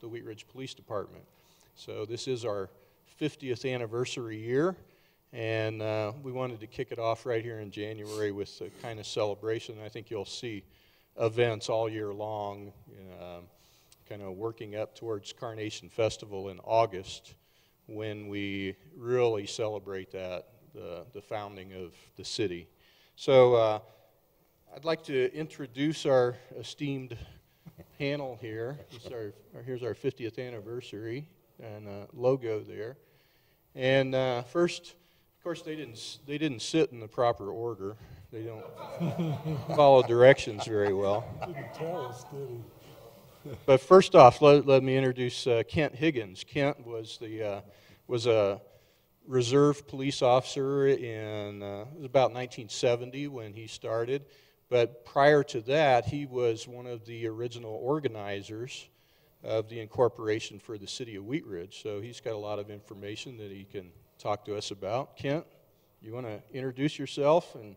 the Wheat Ridge Police Department. So this is our 50th anniversary year, and we wanted to kick it off right here in January with a kind of celebration. I think you'll see events all year long, kind of working up towards Carnation Festival in August, when we really celebrate that, the founding of the city. So I'd like to introduce our esteemed panel here. Here's our 50th anniversary and logo there. And first, of course, they didn't sit in the proper order. They don't follow directions very well. Didn't tell us, did he? But first off, let me introduce Kent Higgins. Kent was a reserve police officer in it was about 1970 when he started. But prior to that, he was one of the original organizers of the incorporation for the city of Wheat Ridge. So he's got a lot of information that he can talk to us about. Kent, you want to introduce yourself and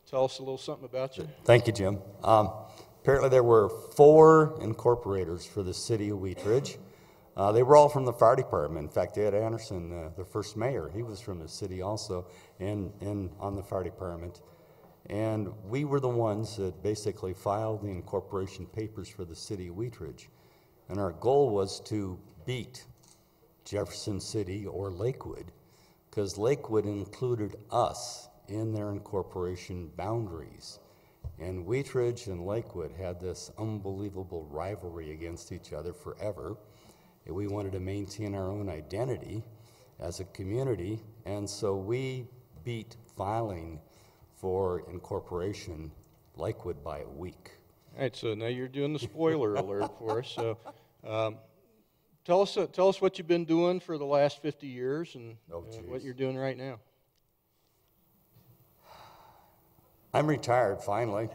tell us a little something about you? Thank you, Jim. Apparently there were 4 incorporators for the city of Wheat Ridge. They were all from the fire department. In fact, Ed Anderson, the first mayor, he was from the city also, and on the fire department. And we were the ones that basically filed the incorporation papers for the city of Wheat Ridge. And our goal was to beat Jefferson City or Lakewood, because Lakewood included us in their incorporation boundaries. And Wheat Ridge and Lakewood had this unbelievable rivalry against each other forever. And we wanted to maintain our own identity as a community, and so we beat filing for incorporation Lakewood by a week. All right, so now you're doing the spoiler alert for us. So tell us what you've been doing for the last 50 years and what you're doing right now. I'm retired, finally.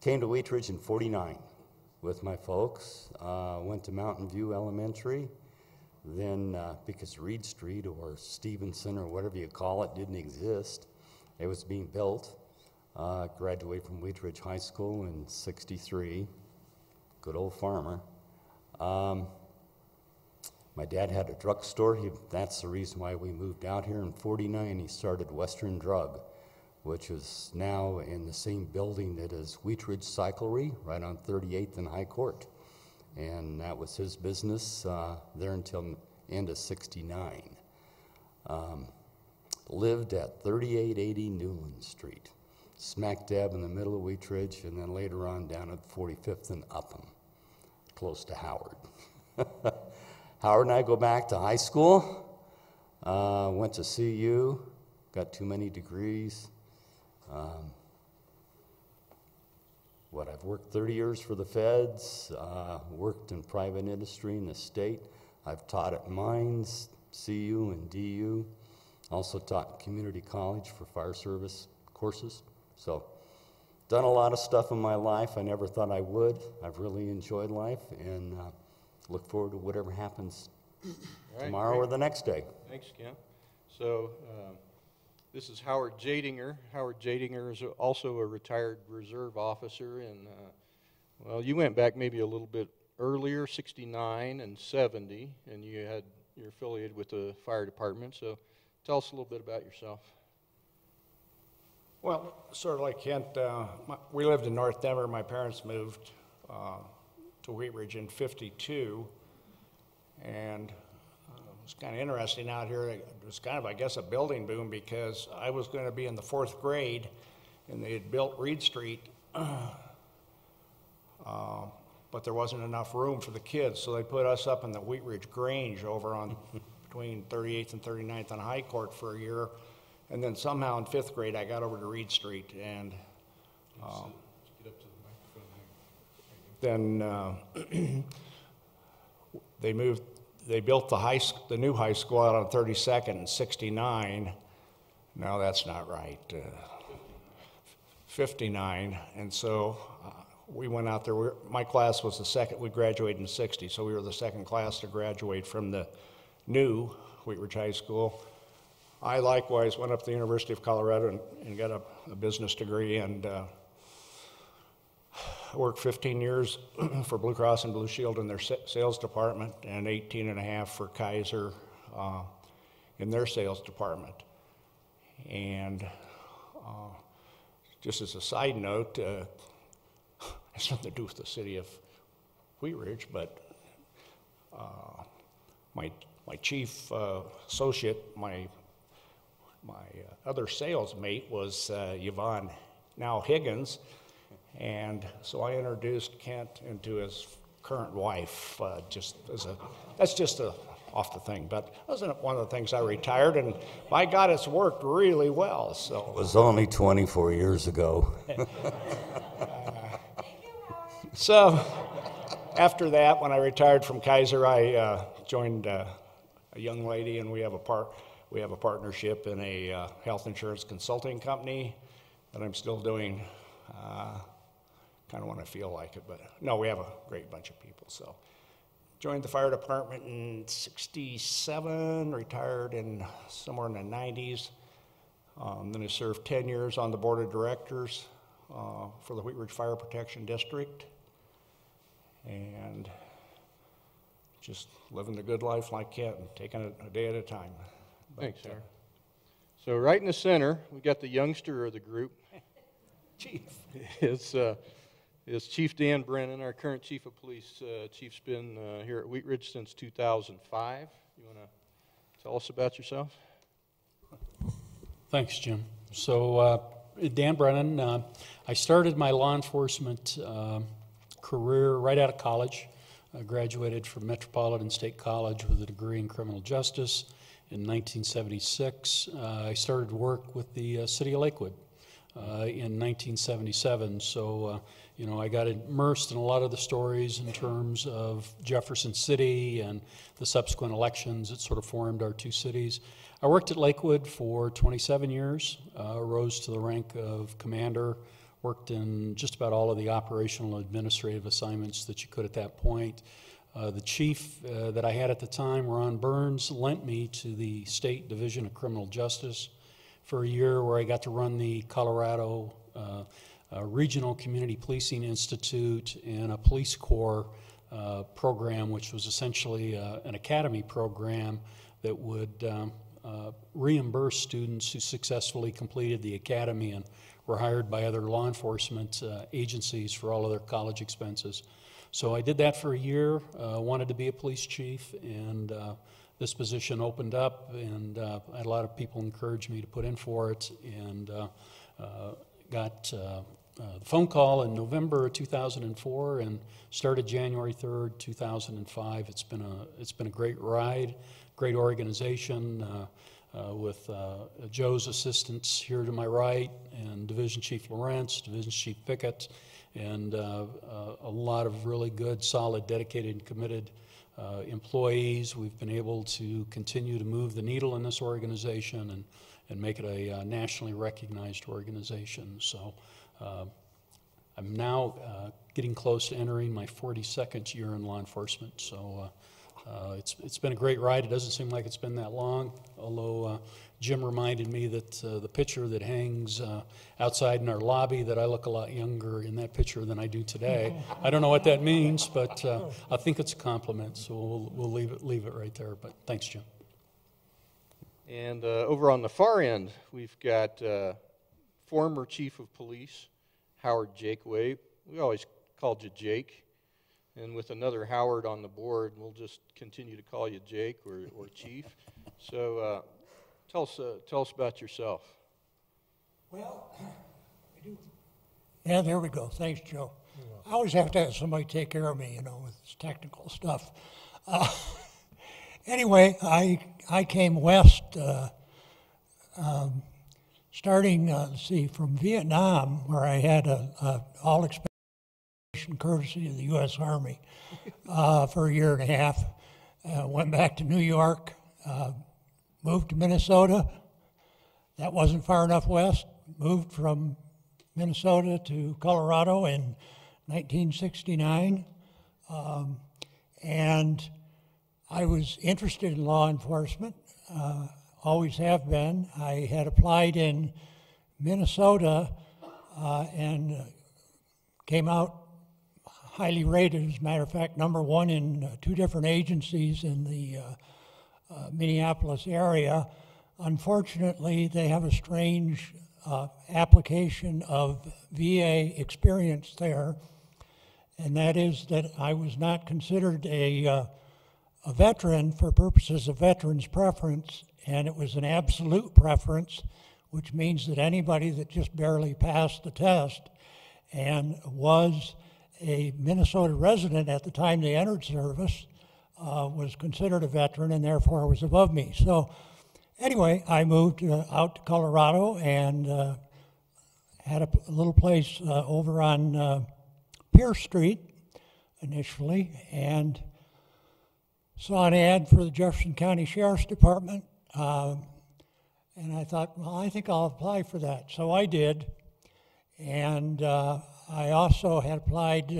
Came to Wheat Ridge in '49 with my folks. Went to Mountain View Elementary. Then, because Reed Street or Stevenson or whatever you call it didn't exist, it was being built. Graduated from Wheat Ridge High School in '63. Good old farmer. My dad had a drugstore. That's the reason why we moved out here. In '49, he started Western Drug, which is now in the same building that is Wheat Ridge Cyclery, right on 38th and High Court. And that was his business there until end of '69. Lived at 3880 Newland Street, smack dab in the middle of Wheat Ridge, and then later on down at 45th and Upham, close to Howard. Howard and I go back to high school, went to CU, got too many degrees. I've worked 30 years for the feds, worked in private industry in the state. I've taught at Mines, CU, and DU. Also taught community college for fire service courses. So, done a lot of stuff in my life I never thought I would. I've really enjoyed life and look forward to whatever happens tomorrow or the next day. Thanks, Kent. So, this is Howard Jadinger. Howard Jadinger is also a retired reserve officer, and well, you went back maybe a little bit earlier, '69 and '70, and you're affiliated with the fire department. So, tell us a little bit about yourself. Well, sort of like Kent, we lived in North Denver. My parents moved to Wheat Ridge in '52, and it was kind of interesting out here. It was kind of, I guess, a building boom because I was going to be in the 4th grade, and they had built Reed Street, but there wasn't enough room for the kids, so they put us up in the Wheat Ridge Grange over on between 38th and 39th on High Court for a year, and then somehow in 5th grade I got over to Reed Street, and then they built the new high school out on 32nd in '69. No, that's not right. 59, and so we went out there. My class was the second. We graduated in '60, so we were the second class to graduate from the new Wheat Ridge High School. I likewise went up to the University of Colorado and got a business degree, and worked 15 years for Blue Cross and Blue Shield in their sales department, and 18 and a half for Kaiser in their sales department. And just as a side note, it has nothing to do with the city of Wheat Ridge, but my chief associate, my other sales mate was Yvonne, now Higgins, and so I introduced Kent into his current wife. That's just off the thing, but that wasn't one of the things I retired, and by God, it's worked really well. So It was only 24 years ago. So after that, when I retired from Kaiser, I joined a young lady, and we have a partnership in a health insurance consulting company that I'm still doing. Kind of when I feel like it, but no, we have a great bunch of people. So joined the fire department in '67, retired in somewhere in the '90s. Then I served 10 years on the board of directors for the Wheat Ridge Fire Protection District, and just living the good life like Kent, and taking it a day at a time. Thanks, sir. So right in the center, we got the youngster of the group. Chief. Is Chief Dan Brennan, our current Chief of Police. Chief's been here at Wheat Ridge since 2005. You want to tell us about yourself? Thanks, Jim. So, Dan Brennan, I started my law enforcement career right out of college. I graduated from Metropolitan State College with a degree in criminal justice in 1976. I started work with the city of Lakewood in 1977. So, I got immersed in a lot of the stories in terms of Jefferson City and the subsequent elections that sort of formed our two cities. I worked at Lakewood for 27 years, rose to the rank of commander, worked in just about all of the operational administrative assignments that you could at that point. The chief that I had at the time, Ron Burns, lent me to the State Division of Criminal Justice for a year, where I got to run the Colorado Regional Community Policing Institute and a police corps program, which was essentially an academy program that would reimburse students who successfully completed the academy and were hired by other law enforcement agencies for all of their college expenses. So I did that for a year, wanted to be a police chief, and this position opened up, and I had a lot of people encourage me to put in for it, and got the phone call in November of 2004 and started January 3rd, 2005. It's been a great ride, great organization with Joe's assistants here to my right, and Division Chief Lawrence, Division Chief Pickett, and a lot of really good, solid, dedicated, and committed employees. We've been able to continue to move the needle in this organization and make it a nationally recognized organization. So I'm now getting close to entering my 42nd year in law enforcement. So it's been a great ride. It doesn't seem like it's been that long, although Jim reminded me that the picture that hangs outside in our lobby, that I look a lot younger in that picture than I do today. I don't know what that means, but I think it's a compliment, so we'll leave it right there. But thanks, Jim. And over on the far end, we've got former Chief of Police, Howard Jakeway. We always called you Jake. And with another Howard on the board, we'll just continue to call you Jake or Chief. So tell us about yourself. Well, yeah, there we go. Thanks, Joe. I always have to have somebody take care of me, with this technical stuff. Anyway, I came west starting, from Vietnam, where I had a all-expense courtesy of the U.S. Army for a year and a half. Went back to New York, moved to Minnesota. That wasn't far enough west. Moved from Minnesota to Colorado in 1969. And I was interested in law enforcement, always have been. I had applied in Minnesota and came out highly rated. As a matter of fact, #1 in 2 different agencies in the Minneapolis area. Unfortunately, they have a strange application of VA experience there, and that is that I was not considered a veteran for purposes of veterans preference, and it was an absolute preference, which means that anybody that just barely passed the test and was a Minnesota resident at the time they entered service was considered a veteran and therefore was above me. So anyway, I moved out to Colorado and had a little place over on Pierce Street initially, and saw an ad for the Jefferson County Sheriff's Department, and I thought, well, I think I'll apply for that. So I did, and I also had applied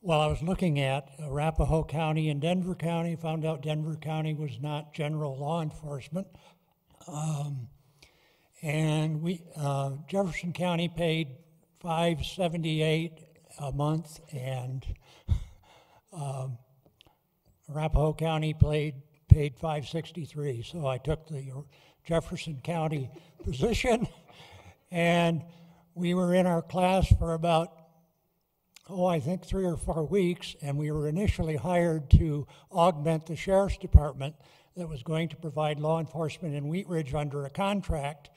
while I was looking at Arapahoe County and Denver County. Found out Denver County was not general law enforcement. And Jefferson County paid $578 a month, and Arapahoe County paid $563. So I took the Jefferson County position, and we were in our class for about, I think 3 or 4 weeks, and we were initially hired to augment the Sheriff's Department that was going to provide law enforcement in Wheat Ridge under a contract.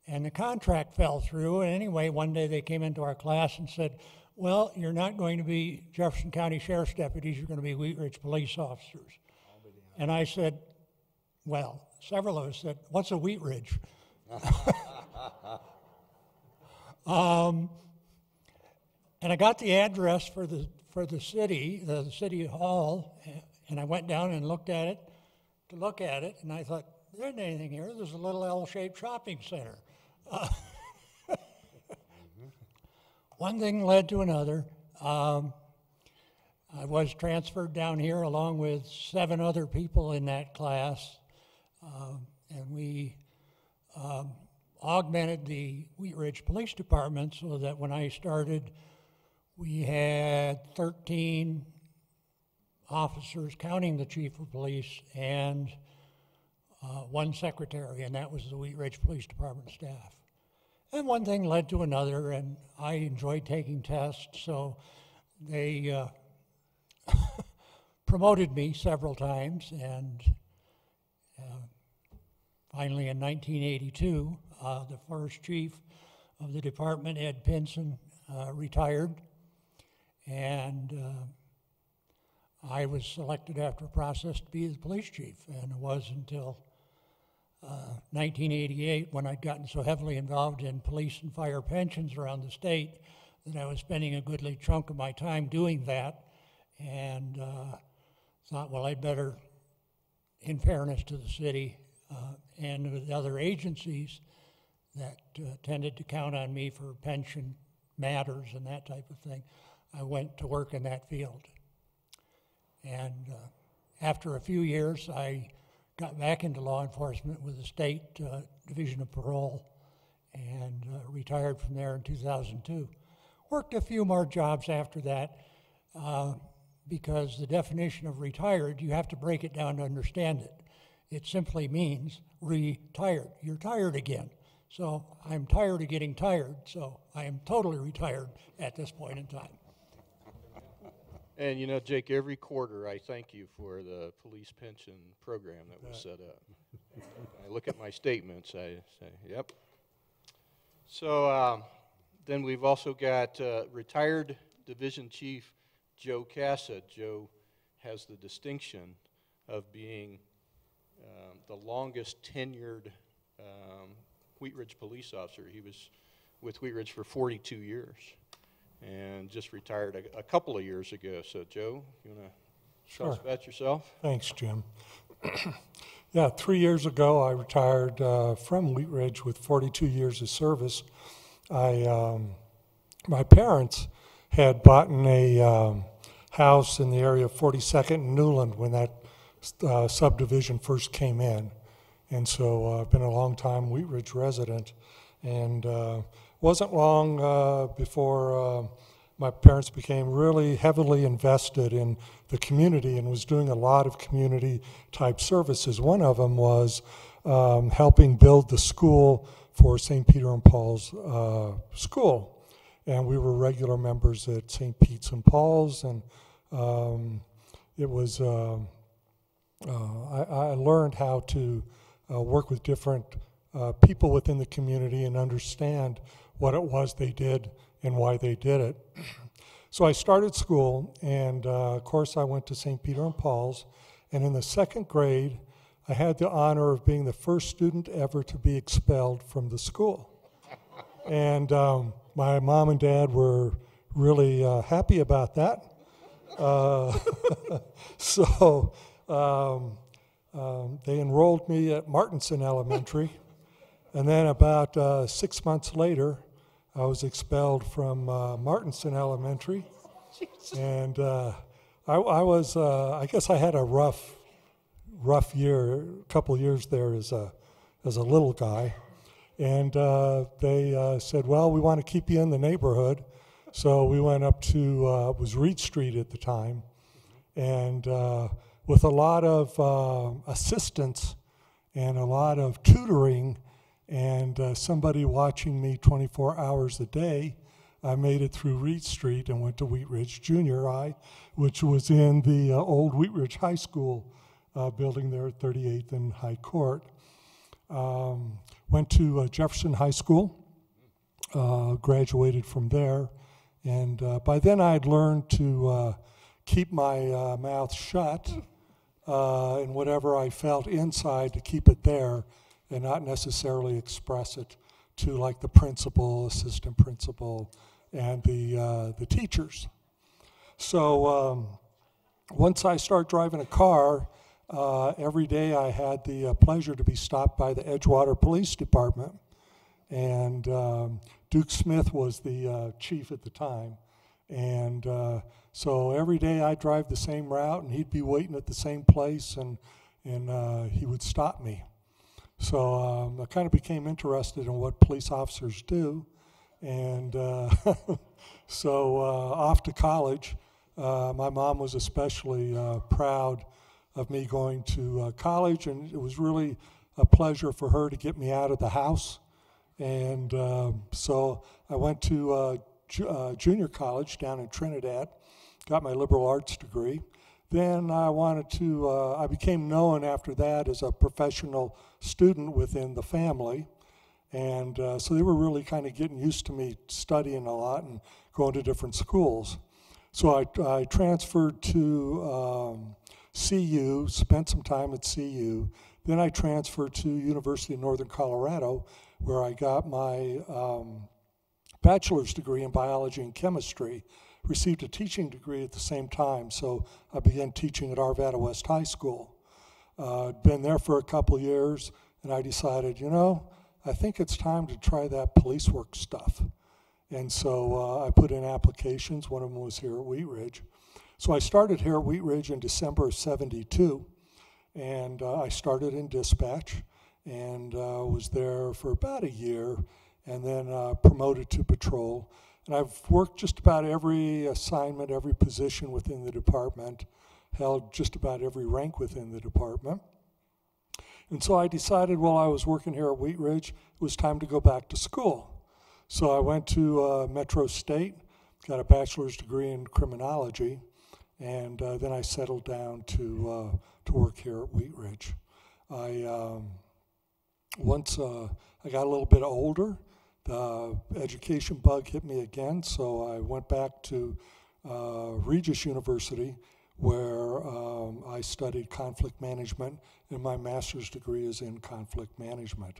And the contract fell through, and anyway, one day they came into our class and said, well, you're not going to be Jefferson County Sheriff's deputies, you're going to be Wheat Ridge police officers. And I said, well, several of us said, what's a Wheat Ridge? And I got the address for the city hall, and I went down and looked at it, and I thought, there isn't anything here. There's a little L-shaped shopping center. One thing led to another. I was transferred down here along with 7 other people in that class, and we augmented the Wheat Ridge Police Department so that when I started, we had 13 officers, counting the chief of police, and 1 secretary, and that was the Wheat Ridge Police Department staff. And one thing led to another, and I enjoyed taking tests, so they promoted me several times, and finally in 1982, the first chief of the department, Ed Pinson, retired, and I was selected after a process to be the police chief, and it was until 1988 when I'd gotten so heavily involved in police and fire pensions around the state that I was spending a goodly chunk of my time doing that, and thought, well, I'd better, in fairness to the city and the other agencies that tended to count on me for pension matters and that type of thing, I went to work in that field. And after a few years, I got back into law enforcement with the state Division of Parole and retired from there in 2002. Worked a few more jobs after that because the definition of retired, you have to break it down to understand it. It simply means retired. You're tired again. So I'm tired of getting tired, so I am totally retired at this point in time. And you know, Jake, every quarter I thank you for the police pension program that was set up. I look at my statements, I say, yep. So then we've also got retired Division Chief Joe Casa. Joe has the distinction of being the longest tenured Wheat Ridge police officer. He was with Wheat Ridge for 42 years. And just retired a couple of years ago. So, Joe, you want to tell us about yourself? Thanks, Jim. Yeah, 3 years ago, I retired from Wheat Ridge with 42 years of service. My parents had bought a house in the area of 42nd and Newland when that subdivision first came in. And so I've been a long time Wheat Ridge resident. And wasn't long before my parents became really heavily invested in the community and was doing a lot of community-type services. One of them was helping build the school for St. Peter and Paul's school. And we were regular members at St. Pete's and Paul's, and it was, I learned how to work with different people within the community and understand what it was they did and why they did it. So I started school, and of course I went to St. Peter and Paul's, and in the second grade, I had the honor of being the first student ever to be expelled from the school. And my mom and dad were really happy about that. So they enrolled me at Martinson Elementary, and then about 6 months later, I was expelled from Martinson Elementary, and I guess I had a rough year, a couple years there as a little guy, and they said, well, we want to keep you in the neighborhood, so we went up to, it was Reed Street at the time, and with a lot of assistance and a lot of tutoring and somebody watching me 24 hours a day, I made it through Reed Street and went to Wheat Ridge Junior High, which was in the old Wheat Ridge High School building there at 38th and High Court. Went to Jefferson High School, graduated from there, and by then I'd learned to keep my mouth shut and whatever I felt inside to keep it there and not necessarily express it to like the principal, assistant principal, and the teachers. So once I started driving a car, every day I had the pleasure to be stopped by the Edgewater Police Department, and Duke Smith was the chief at the time, and so every day I'd drive the same route, and he'd be waiting at the same place, and he would stop me. So I kind of became interested in what police officers do, and so off to college. My mom was especially proud of me going to college, and it was really a pleasure for her to get me out of the house. And so I went to junior college down in Trinidad, got my liberal arts degree. Then I became known after that as a professional student within the family. And so they were really kind of getting used to me studying a lot and going to different schools. So I transferred to CU, spent some time at CU. Then I transferred to University of Northern Colorado, where I got my bachelor's degree in biology and chemistry. Received a teaching degree at the same time, so I began teaching at Arvada West High School. I'd been there for a couple years, and I decided, you know, I think it's time to try that police work stuff. And so I put in applications. One of them was here at Wheat Ridge. So I started here at Wheat Ridge in December of '72, and I started in dispatch, and was there for about a year, and then promoted to patrol. And I've worked just about every assignment, every position within the department, held just about every rank within the department. And so I decided while I was working here at Wheat Ridge, it was time to go back to school. So I went to Metro State, got a bachelor's degree in criminology, and then I settled down to work here at Wheat Ridge. Once I got a little bit older, the education bug hit me again, so I went back to Regis University, where I studied conflict management, and my master's degree is in conflict management.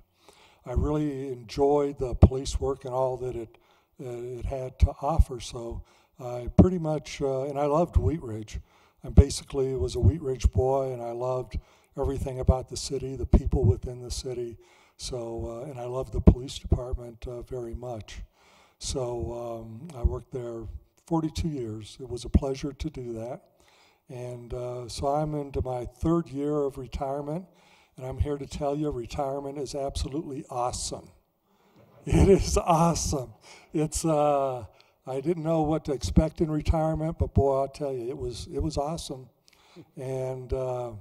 I really enjoyed the police work and all that it had to offer, so I pretty much, and I loved Wheat Ridge. I basically was a Wheat Ridge boy, and I loved everything about the city, the people within the city. So, and I love the police department very much. So I worked there 42 years. It was a pleasure to do that. And so I'm into my third year of retirement, and I'm here to tell you retirement is absolutely awesome. It is awesome. It's, I didn't know what to expect in retirement, but boy, I'll tell you, it was awesome. And I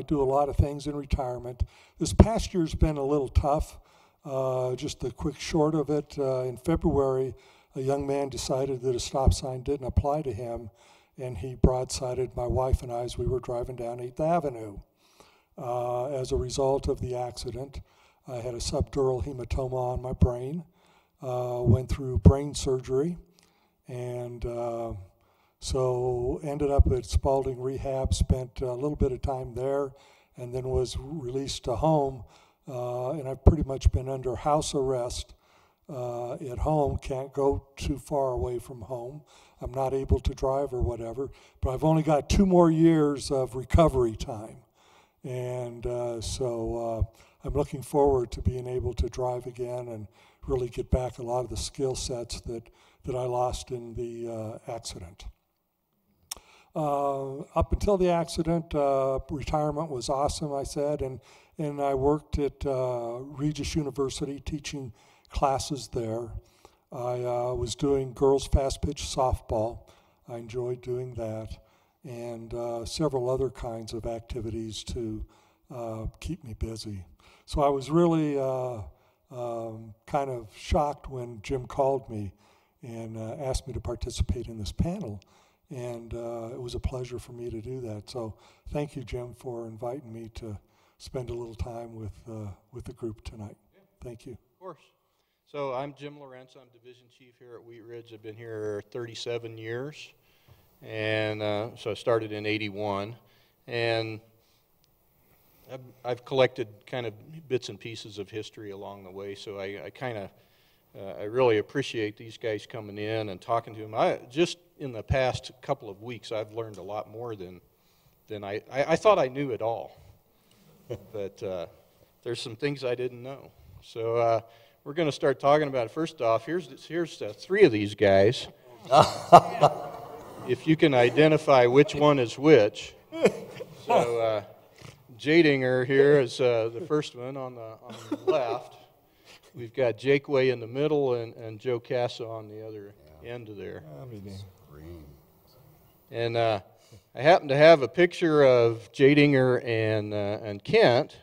do a lot of things in retirement. This past year's been a little tough. Just a quick short of it, in February, a young man decided that a stop sign didn't apply to him, and he broadsided my wife and I as we were driving down 8th Avenue. As a result of the accident, I had a subdural hematoma on my brain, went through brain surgery, and so ended up at Spalding Rehab, spent a little bit of time there, and then was released to home. And I've pretty much been under house arrest at home, can't go too far away from home. I'm not able to drive or whatever, but I've only got 2 more years of recovery time. And so I'm looking forward to being able to drive again and really get back a lot of the skill sets that I lost in the accident. Up until the accident, retirement was awesome, I said, and I worked at Regis University teaching classes there. I was doing girls fast pitch softball. I enjoyed doing that, and several other kinds of activities to keep me busy. So I was really kind of shocked when Jim called me and asked me to participate in this panel. And it was a pleasure for me to do that. So thank you, Jim, for inviting me to spend a little time with the group tonight. Yeah. Thank you. Of course. So I'm Jim Lorenz. I'm Division Chief here at Wheat Ridge. I've been here 37 years. And so I started in '81. And I've collected kind of bits and pieces of history along the way. So I really appreciate these guys coming in and talking to them. Just in the past couple of weeks, I've learned a lot more than I thought I knew it all. But there's some things I didn't know. So we're going to start talking about it. First off, here's 3 of these guys. If you can identify which one is which. So Jadinger here is the first one on the left. We've got Jake Way in the middle and Joe Casa on the other end of there. And I happen to have a picture of Jadinger and Kent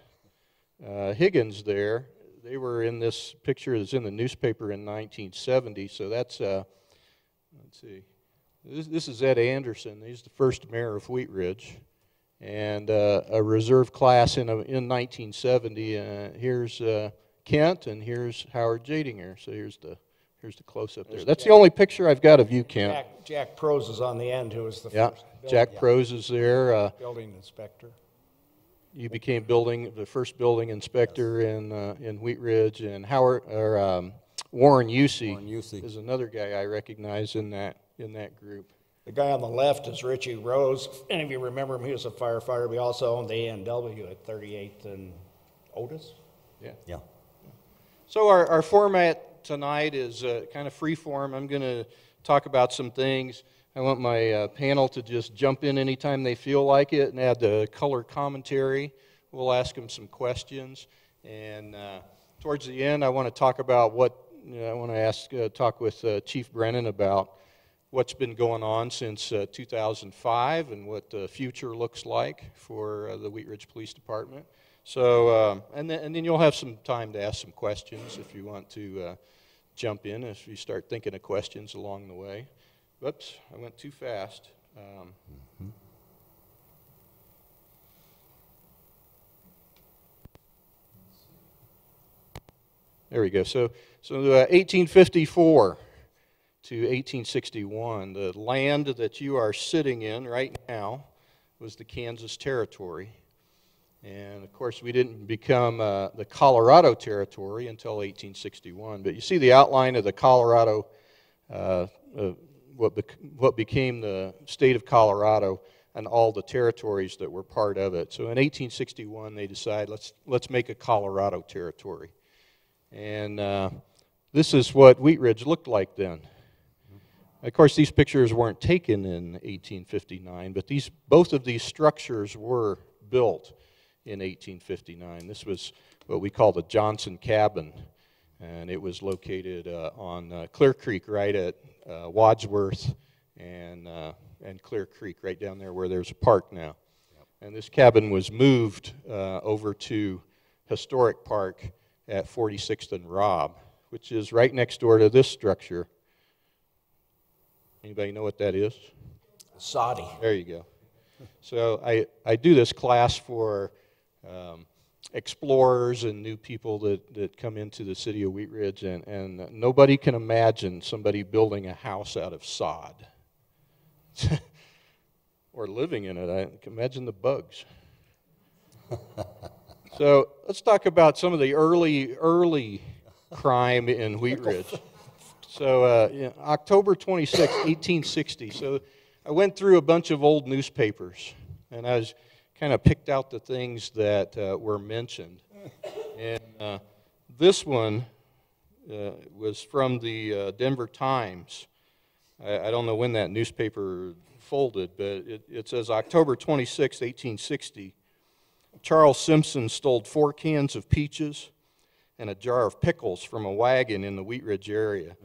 Higgins there. They were in this picture that's in the newspaper in 1970. So that's, let's see, this is Ed Anderson. He's the first mayor of Wheat Ridge. And a reserve class in 1970. Here's Kent, and here's Howard Jadinger. So here's the close-up there. That's the only picture I've got of you, Kent. Jack Prose is on the end, who was the first. Jack Prose is there. Building inspector. You became the first building inspector in Wheat Ridge, and Warren Usey is another guy I recognize in that group. The guy on the left is Richie Rose. Any of you remember him? He was a firefighter. We also owned the A&W at 38th and Otis. Yeah. So our format tonight is kind of free form. I'm going to talk about some things. I want my panel to just jump in anytime they feel like it and add the color commentary. We'll ask them some questions. And towards the end, I want to talk about talk with Chief Brennan about what's been going on since 2005 and what the future looks like for the Wheat Ridge Police Department. So, and then you'll have some time to ask some questions if you want to jump in, if you start thinking of questions along the way. Whoops, I went too fast. There we go. So 1854 to 1861, the land that you are sitting in right now was the Kansas Territory. And of course, we didn't become the Colorado Territory until 1861. But you see the outline of the Colorado, what became the state of Colorado, and all the territories that were part of it. So in 1861, they decided let's make a Colorado Territory, and this is what Wheat Ridge looked like then. Of course, these pictures weren't taken in 1859, but both of these structures were built in 1859. This was what we call the Johnson Cabin. and it was located on Clear Creek, right at Wadsworth and Clear Creek, right down there where there's a park now. And this cabin was moved over to Historic Park at 46th and Robb, which is right next door to this structure. Anybody know what that is? Saudi. There you go. So I do this class for explorers and new people that come into the city of Wheat Ridge, and nobody can imagine somebody building a house out of sod. Or living in it. I can imagine the bugs. So let's talk about some of the early crime in Wheat Ridge. So October 26, 1860. So I went through a bunch of old newspapers, and I was kind of picked out the things that were mentioned. And this one was from the Denver Times. I don't know when that newspaper folded, but it says October 26, 1860, Charles Simpson stole 4 cans of peaches and a jar of pickles from a wagon in the Wheat Ridge area.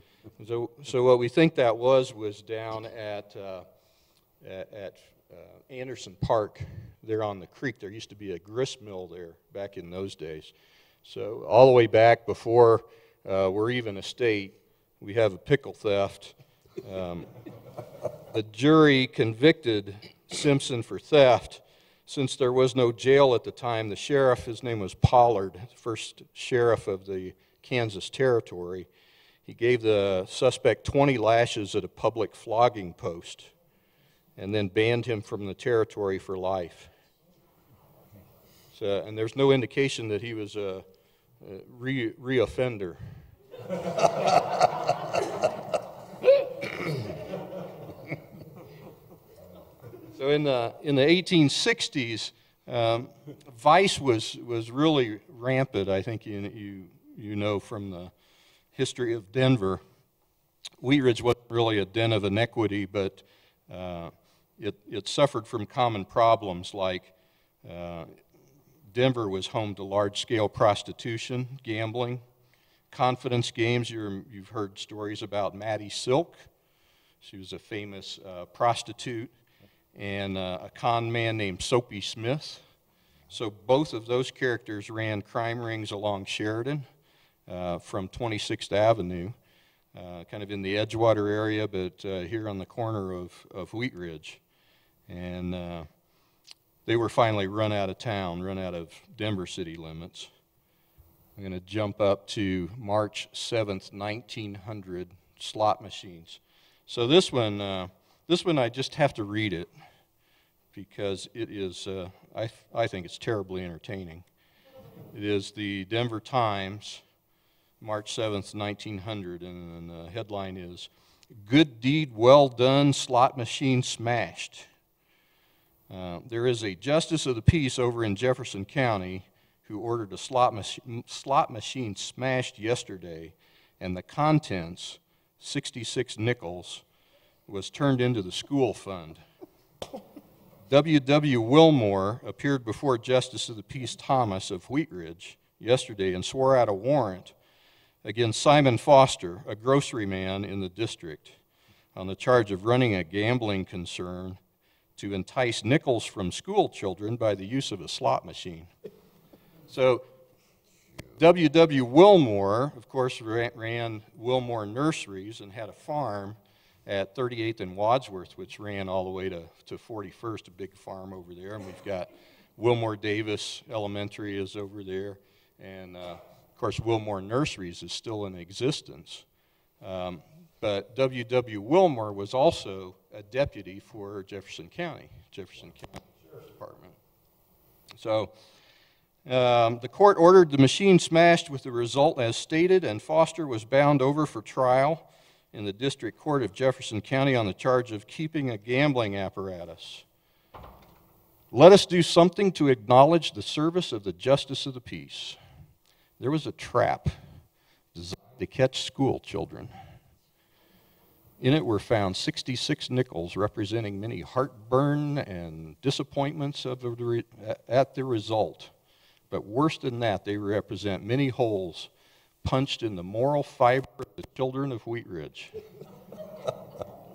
So what we think that was down at Anderson Park there on the creek. There used to be a grist mill there back in those days. So all the way back before we're even a state, we have a pickle theft. The jury convicted Simpson for theft. Since there was no jail at the time, the sheriff, his name was Pollard, first sheriff of the Kansas Territory, he gave the suspect 20 lashes at a public flogging post and then banned him from the territory for life. So, and there's no indication that he was a reoffender. So in the 1860s, vice was really rampant. I think you know from the history of Denver. Wheat Ridge wasn't really a den of iniquity, but it suffered from common problems like Denver was home to large-scale prostitution, gambling, confidence games. You've heard stories about Maddie Silk. She was a famous prostitute, and a con man named Soapy Smith. So both of those characters ran crime rings along Sheridan from 26th Avenue, kind of in the Edgewater area, but here on the corner of Wheat Ridge. And they were finally run out of town, run out of Denver city limits. I'm going to jump up to March 7th, 1900, slot machines. So this one I just have to read it because it is, I think it's terribly entertaining. It is the Denver Times, March 7th, 1900, and the headline is, "Good deed well done, slot machine smashed." There is a justice of the peace over in Jefferson County who ordered a slot machine smashed yesterday, and the contents, 66 nickels, was turned into the school fund. W.W. Wilmore appeared before Justice of the Peace Thomas of Wheat Ridge yesterday and swore out a warrant against Simon Foster, a grocery man in the district, on the charge of running a gambling concern to entice nickels from school children by the use of a slot machine. So W.W. Wilmore, of course, ran Wilmore Nurseries and had a farm at 38th and Wadsworth, which ran all the way to 41st, a big farm over there. And we've got Wilmore Davis Elementary is over there. And, of course, Wilmore Nurseries is still in existence. But W.W. Wilmore was also a deputy for Jefferson County Sheriff's Department. So the court ordered the machine smashed with the result as stated, and Foster was bound over for trial in the District Court of Jefferson County on the charge of keeping a gambling apparatus. Let us do something to acknowledge the service of the Justice of the Peace. There was a trap designed to catch school children. In it were found 66 nickels representing many heartburn and disappointments at the result. But worse than that, they represent many holes punched in the moral fiber of the children of Wheat Ridge.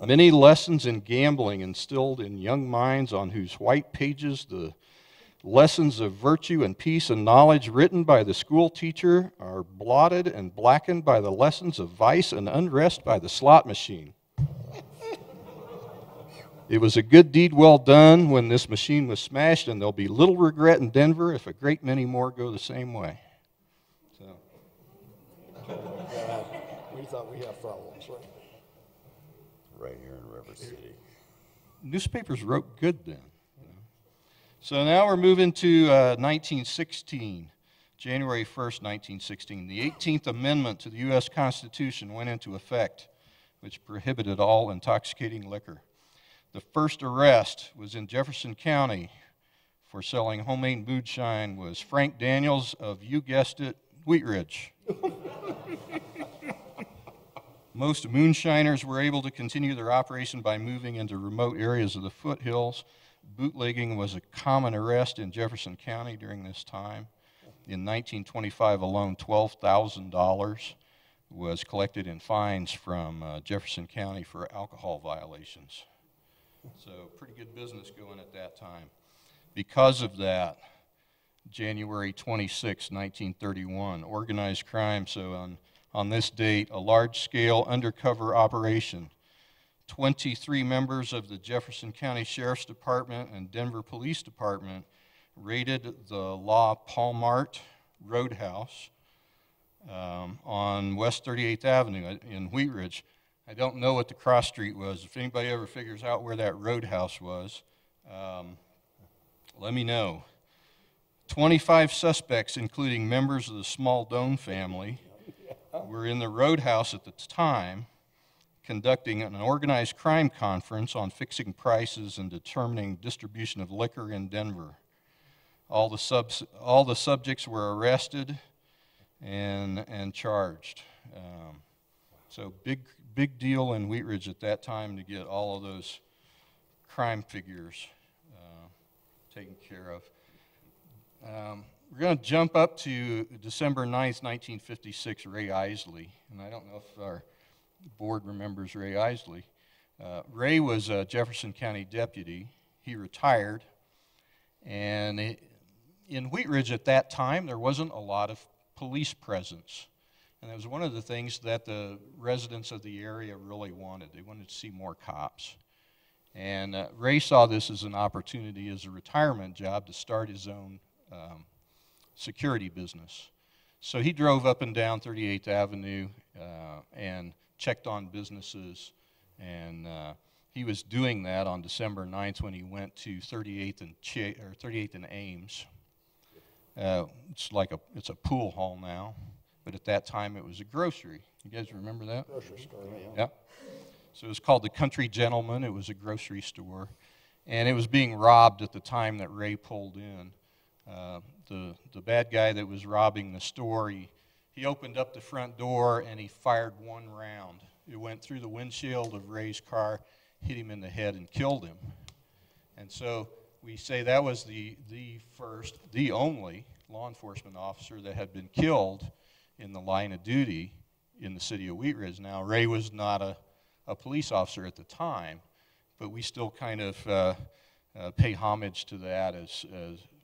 Many lessons in gambling instilled in young minds on whose white pages the lessons of virtue and peace and knowledge written by the school teacher are blotted and blackened by the lessons of vice and unrest by the slot machine. It was a good deed well done when this machine was smashed, and there'll be little regret in Denver if a great many more go the same way. So. We thought we had problems, right? Right here in River City. Newspapers wrote good then. So now we're moving to 1916, January 1st, 1916. The 18th Amendment to the U.S. Constitution went into effect, which prohibited all intoxicating liquor. The first arrest was in Jefferson County for selling homemade moonshine was Frank Daniels of, you guessed it, Wheat Ridge. Most moonshiners were able to continue their operation by moving into remote areas of the foothills. Bootlegging was a common arrest in Jefferson County during this time. In 1925 alone, $12,000 was collected in fines from Jefferson County for alcohol violations. So pretty good business going at that time. Because of that, January 26, 1931, organized crime. So on this date, a large-scale undercover operation. 23 members of the Jefferson County Sheriff's Department and Denver Police Department raided the La Palmart Roadhouse on West 38th Avenue in Wheat Ridge. I don't know what the cross street was. If anybody ever figures out where that roadhouse was, let me know. 25 suspects, including members of the Smaldone family, were in the roadhouse at the time, conducting an organized crime conference on fixing prices and determining distribution of liquor in Denver. All the subjects were arrested and charged. So big deal in Wheat Ridge at that time to get all of those crime figures taken care of. We're going to jump up to December 9th, 1956, Ray Isley. And I don't know if our board remembers Ray Isley. Ray was a Jefferson County deputy. He retired. And in Wheat Ridge at that time, there wasn't a lot of police presence. And that was one of the things that the residents of the area really wanted. They wanted to see more cops. And Ray saw this as an opportunity as a retirement job to start his own security business. So he drove up and down 38th Avenue and checked on businesses, and he was doing that on December 9th when he went to 38th and Ames. It's a pool hall now, but at that time it was a grocery. You guys remember that? Grocery store, yeah. Yeah. So it was called the Country Gentleman. It was a grocery store, and it was being robbed at the time that Ray pulled in. The bad guy that was robbing the store, he opened up the front door and he fired one round. It went through the windshield of Ray's car, hit him in the head, and killed him. And so we say that was the only law enforcement officer that had been killed in the line of duty in the city of Wheat Ridge. Now, Ray was not a police officer at the time, but we still kind of pay homage to that as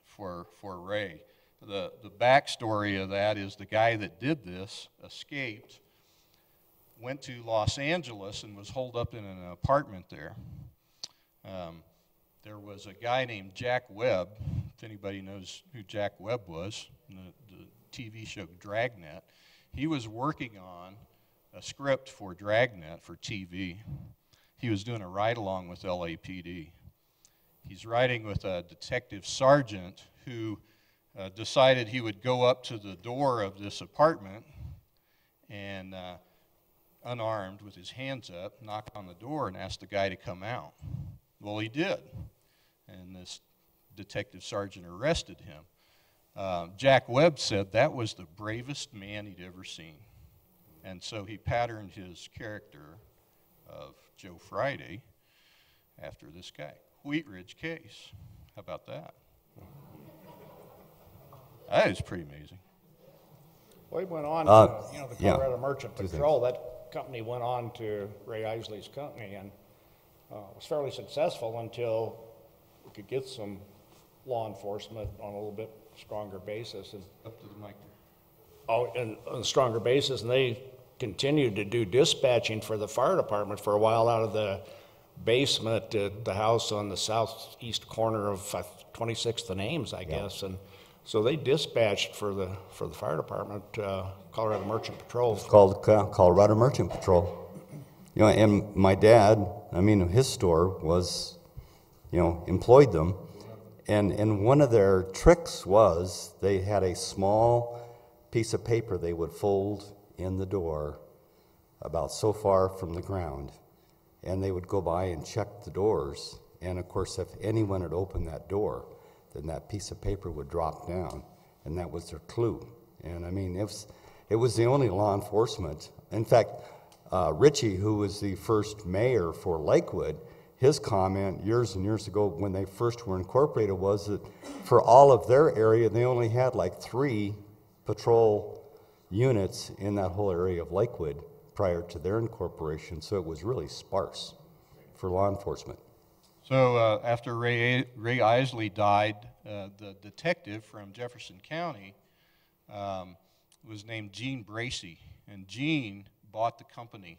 for Ray. The backstory of that is the guy that did this escaped, went to Los Angeles, and was holed up in an apartment there. There was a guy named Jack Webb, if anybody knows who Jack Webb was, the TV show Dragnet. He was working on a script for Dragnet for TV. He was doing a ride-along with LAPD. He's riding with a detective sergeant who decided he would go up to the door of this apartment and, unarmed with his hands up, knock on the door and ask the guy to come out. Well, he did, and this detective sergeant arrested him. Jack Webb said that was the bravest man he'd ever seen. And so he patterned his character of Joe Friday after this guy. Wheat Ridge case. How about that? That is pretty amazing. Well, he went on, you know, the yeah, Colorado Merchant two Patrol, that company went on to Ray Isley's company and was fairly successful until we could get some law enforcement on a little bit stronger basis. And Up to the mic. and on a stronger basis, and they continued to do dispatching for the fire department for a while out of the basement at the house on the southeast corner of 26th and Ames, I guess. And so they dispatched for the fire department, Colorado Merchant Patrol. Called Colorado Merchant Patrol. You know, and my dad, I mean, his store was, you know, employed them. And one of their tricks was they had a small piece of paper they would fold in the door about so far from the ground. And they would go by and check the doors. And of course, if anyone had opened that door, then that piece of paper would drop down. And that was their clue. And I mean, it was the only law enforcement. In fact, Richie, who was the first mayor for Lakewood, his comment years and years ago when they first were incorporated was that for all of their area, they only had like 3 patrol units in that whole area of Lakewood prior to their incorporation, so it was really sparse for law enforcement. So after Ray Isley died, the detective from Jefferson County was named Gene Bracey, and Gene bought the company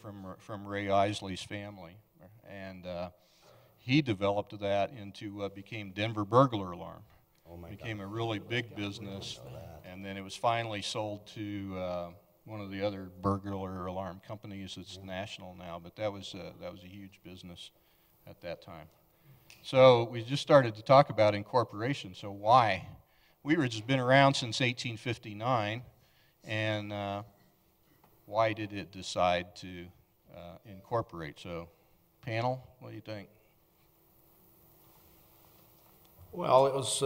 from Ray Isley's family, and he developed that into became Denver Burglar Alarm. Became a really big business, and then it was finally sold to one of the other burglar alarm companies. It's national now, but that was a huge business at that time. So we just started to talk about incorporation. So why? Wheat Ridge has been around since 1859, and why did it decide to incorporate? So, panel, what do you think? Well, it was,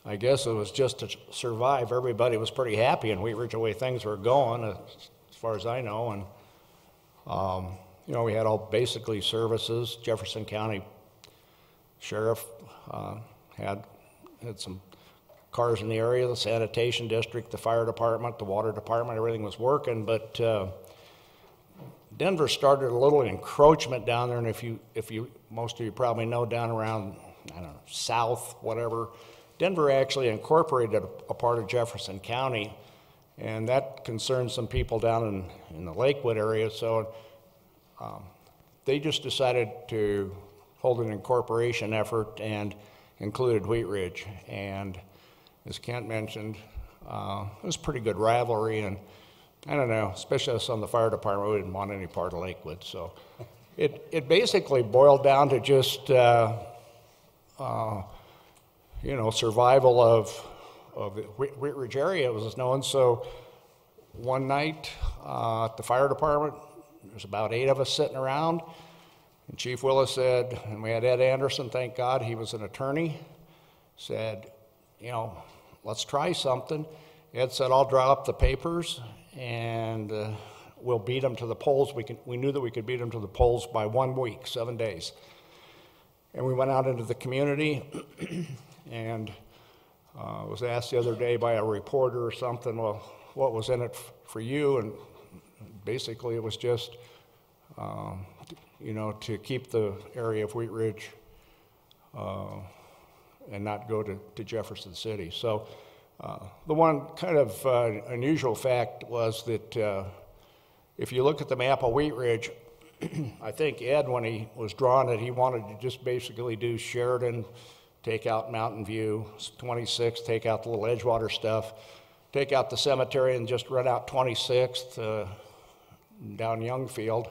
I guess it was just to survive. Everybody was pretty happy in Wheat Ridge the way things were going, as far as I know. And, you know, we had all basically services. Jefferson County Sheriff had some cars in the area, the sanitation district, the fire department, the water department, everything was working. But Denver started a little encroachment down there, and if you, most of you probably know, down around, I don't know, south, whatever, Denver actually incorporated a part of Jefferson County, and that concerned some people down in the Lakewood area. So they just decided to hold an incorporation effort and included Wheat Ridge. And as Kent mentioned, it was a pretty good rivalry, and I don't know, especially us on the fire department, we didn't want any part of Lakewood. So it basically boiled down to just you know, survival of the Wheat Ridge area, it was known. So one night at the fire department, there's about 8 of us sitting around, and Chief Willis said, and we had Ed Anderson, thank God, he was an attorney, said, you know, let's try something. Ed said, I'll draw up the papers, and we'll beat them to the polls. We knew that we could beat them to the polls by 1 week, 7 days. And we went out into the community, and was asked the other day by a reporter or something, well, what was in it for you? And basically it was just, you know, to keep the area of Wheat Ridge and not go to Jefferson City. So the one kind of unusual fact was that if you look at the map of Wheat Ridge, I think Ed, when he was drawing it, he wanted to just basically do Sheridan, take out Mountain View, 26th, take out the little Edgewater stuff, take out the cemetery and just run out 26th down Youngfield.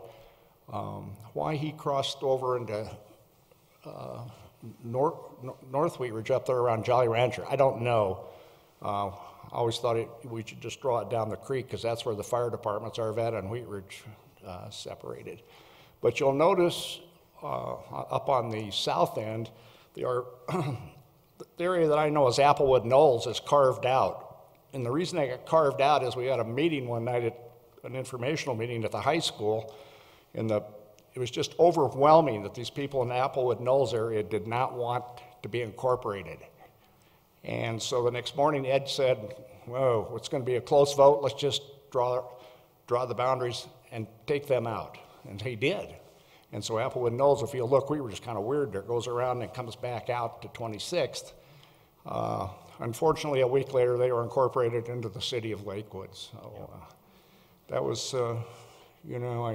Why he crossed over into North Wheat Ridge up there around Jolly Rancher, I don't know. I always thought we should just draw it down the creek because that's where the fire departments are, Arvada and Wheat Ridge separated. But you'll notice up on the south end, the area that I know as Applewood Knolls is carved out. And the reason they got carved out is we had a meeting one night, an informational meeting at the high school, and it was just overwhelming that these people in the Applewood Knolls area did not want to be incorporated. And so the next morning, Ed said, whoa, it's going to be a close vote. Let's just draw the boundaries and take them out. And he did. And so Applewood Knolls, if you look, we were just kind of weird there. It goes around and comes back out to 26th. Unfortunately, a week later, they were incorporated into the city of Lakewood. So that was, you know,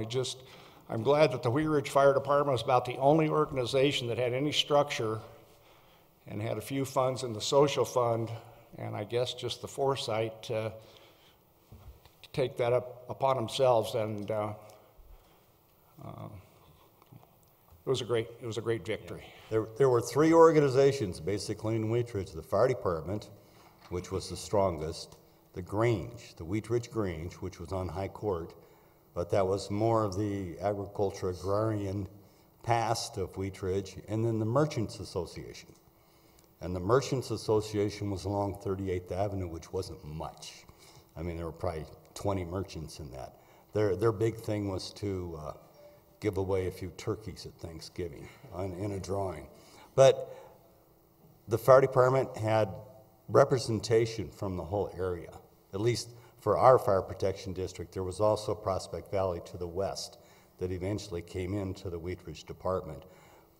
I'm glad that the Wheat Ridge Fire Department was about the only organization that had any structure and had a few funds in the social fund, and I guess just the foresight to take that up upon themselves. And it was a great victory. There were three organizations basically in Wheat Ridge: the fire department, which was the strongest, the Grange, the Wheat Ridge Grange, which was on High Court, but that was more of the agriculture agrarian past of Wheat Ridge, and then the Merchants Association. And the Merchants Association was along 38th Avenue, which wasn't much. I mean, there were probably 20 merchants in that. Their big thing was to give away a few turkeys at Thanksgiving in a drawing. But the fire department had representation from the whole area. At least for our fire protection district, there was also Prospect Valley to the west that eventually came into the Wheat Ridge Department.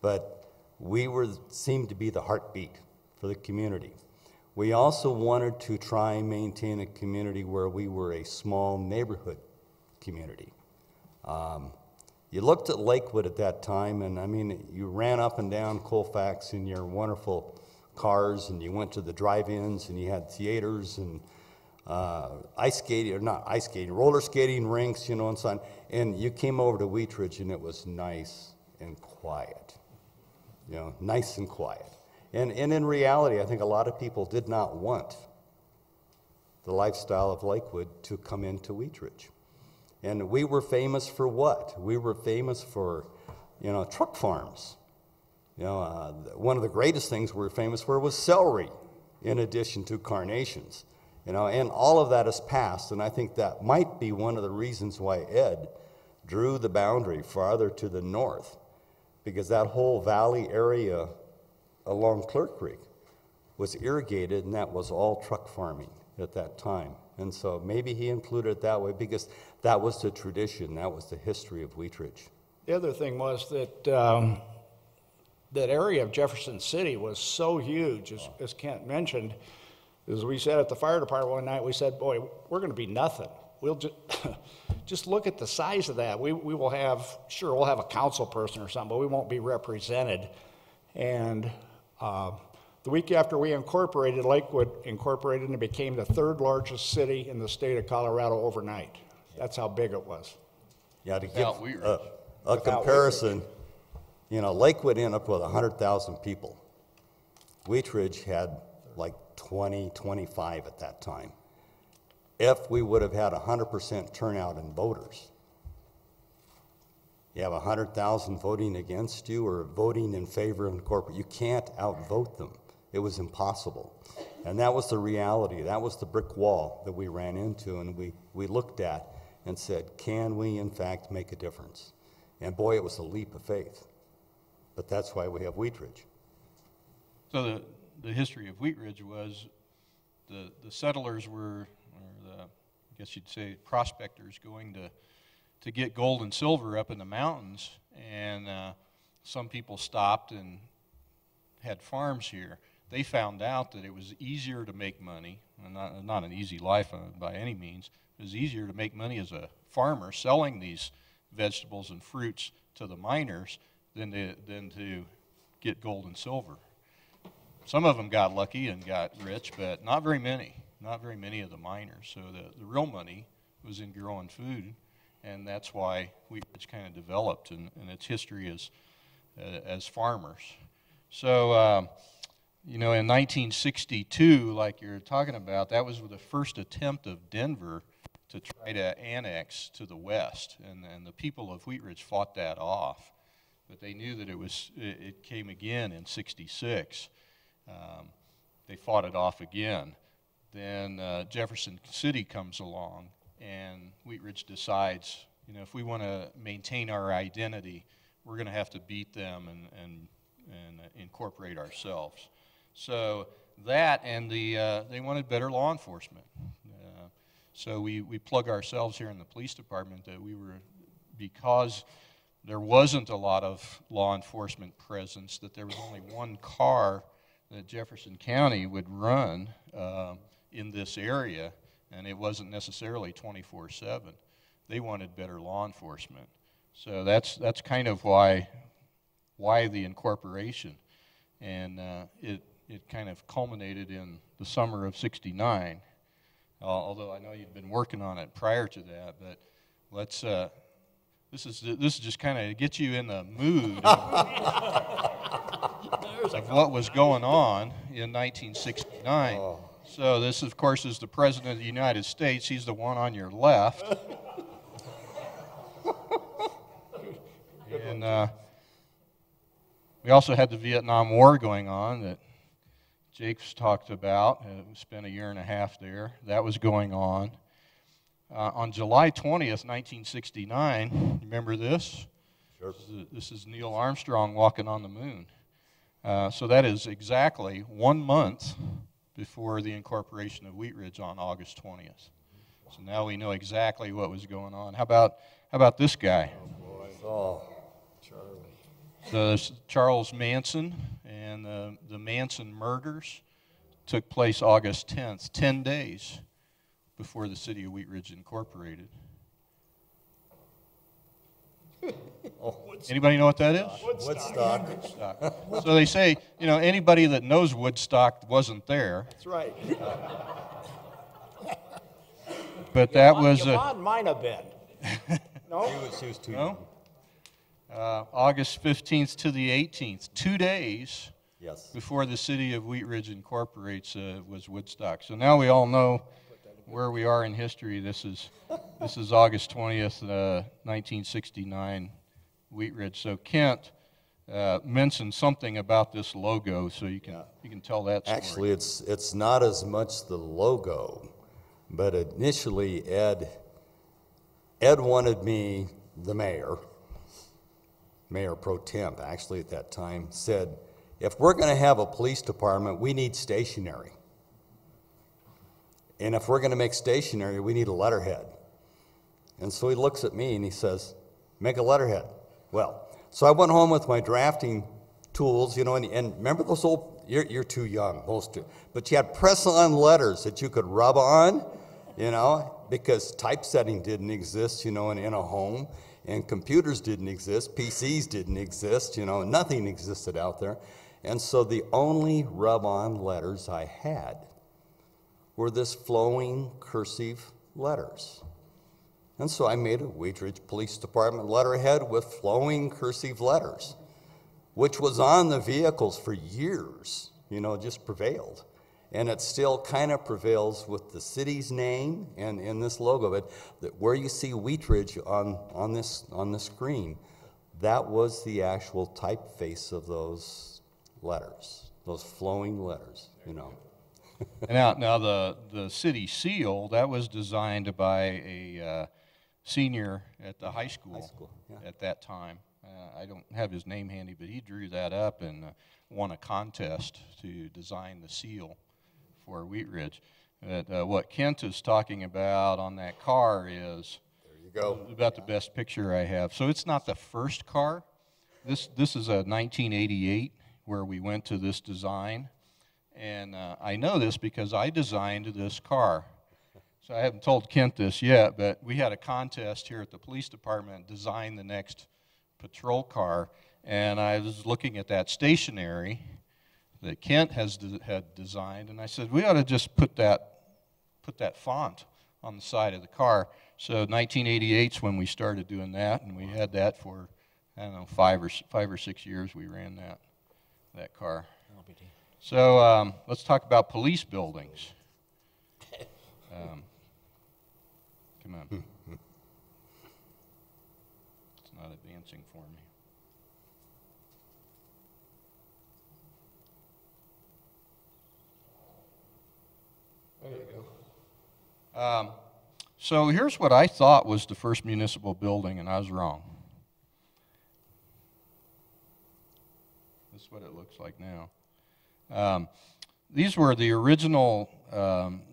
But we seemed to be the heartbeat for the community. We also wanted to try and maintain a community where we were a small neighborhood community. You looked at Lakewood at that time, and I mean, you ran up and down Colfax in your wonderful cars, and you went to the drive-ins, and you had theaters and roller skating rinks, you know, and so on. And you came over to Wheat Ridge, and it was nice and quiet, you know, nice and quiet. And in reality, I think a lot of people did not want the lifestyle of Lakewood to come into Wheat Ridge. And we were famous for what? We were famous for, you know, truck farms. You know, one of the greatest things we were famous for was celery, in addition to carnations. You know, and all of that has passed, and I think that might be one of the reasons why Ed drew the boundary farther to the north, because that whole valley area along Clear Creek was irrigated, and that was all truck farming at that time. And so maybe he included it that way because that was the tradition, that was the history of Wheat Ridge. The other thing was that that area of Jefferson City was so huge, as Kent mentioned. As we said at the fire department one night, we said, boy, we're going to be nothing. We'll just look at the size of that. We will have, sure, we'll have a council person or something, but we won't be represented. And the week after we incorporated, Lakewood incorporated and became the third largest city in the state of Colorado overnight. That's how big it was. Yeah, to give a comparison, you know, Lakewood ended up with 100,000 people. Wheat Ridge had like 20, 25 at that time. If we would have had 100% turnout in voters, you have 100,000 voting against you or voting in favor of corporate, you can't outvote them. It was impossible. And that was the reality. That was the brick wall that we ran into and we looked at and said, can we in fact make a difference? And boy, it was a leap of faith. But that's why we have Wheat Ridge. So the history of Wheat Ridge was the settlers were, or the, I guess you'd say, prospectors going to get gold and silver up in the mountains, and some people stopped and had farms here. They found out that it was easier to make money, and not an easy life by any means. It was easier to make money as a farmer selling these vegetables and fruits to the miners than to get gold and silver. Some of them got lucky and got rich, but not very many of the miners. So the real money was in growing food, and that's why Wheat Ridge kind of developed in its history as farmers. So, you know, in 1962, like you're talking about, that was the first attempt of Denver to try to annex to the west, and the people of Wheat Ridge fought that off. But they knew that it came again in '66. They fought it off again. Then Jefferson City comes along, and Wheat Ridge decides, you know, if we want to maintain our identity, we're going to have to beat them and incorporate ourselves. So that and they wanted better law enforcement. So we plug ourselves here in the police department that because there wasn't a lot of law enforcement presence, that there was only one car that Jefferson County would run in this area, and it wasn't necessarily 24/7. They wanted better law enforcement. So that's kind of why the incorporation. And it kind of culminated in the summer of '69, although I know you'd been working on it prior to that, but let's, this is just kind of to get you in the mood of what was going on in 1969. So this, of course, is the President of the United States. He's the one on your left. And we also had the Vietnam War going on that Jake's talked about. We spent a year and a half there. That was going on. On July 20th, 1969, remember this? Sure. This is Neil Armstrong walking on the moon. So that is exactly 1 month before the incorporation of Wheat Ridge on August 20th. So now we know exactly what was going on. How about this guy? Oh, So Charles Manson and the Manson murders took place August 10th, 10 days before the city of Wheat Ridge incorporated. Anybody know what that is? Woodstock. So they say, anybody that knows Woodstock wasn't there. That's right. But that was Yvonne might have been. No? She was too no? young. August 15th to the 18th, 2 days Yes. before the city of Wheat Ridge incorporates was Woodstock. So now we all know where we are in history. This is August 20th, 1969, Wheat Ridge. So Kent mentioned something about this logo, so you can tell that story. Actually, it's not as much the logo, but initially Ed wanted me, the mayor pro temp, actually at that time, said, if we're going to have a police department, we need stationery. And if we're going to make stationery, we need a letterhead. And so he looks at me and he says, make a letterhead. Well, so I went home with my drafting tools, and remember those old, you're too young, those two, but you had press-on letters that you could rub on, because typesetting didn't exist, in a home. And computers didn't exist, PCs didn't exist, nothing existed out there. And so the only rub-on letters I had were this flowing cursive letters. And so I made a Wheat Ridge Police Department letterhead with flowing cursive letters, which was on the vehicles for years, just prevailed. And it still kind of prevails with the city's name and this logo. But where you see Wheat Ridge on the screen, that was the actual typeface of those letters, those flowing letters, Now the city seal, that was designed by a senior at the high school, at that time. I don't have his name handy, but he drew that up and won a contest to design the seal for Wheat Ridge. What Kent is talking about on that car is There you go. About the best picture I have. So it's not the first car. This is a 1988 where we went to this design. And I know this because I designed this car. So I haven't told Kent this yet, but we had a contest here at the police department, design the next patrol car. And I was looking at that stationery that Kent had designed, and I said, we ought to just put that font on the side of the car. So 1988 is when we started doing that, and we had that for, I don't know, 5 or 6 years we ran that car. So let's talk about police buildings. Come on. It's not advancing for me. There you go. So here's what I thought was the first municipal building, and I was wrong. This is what it looks like now. these were the original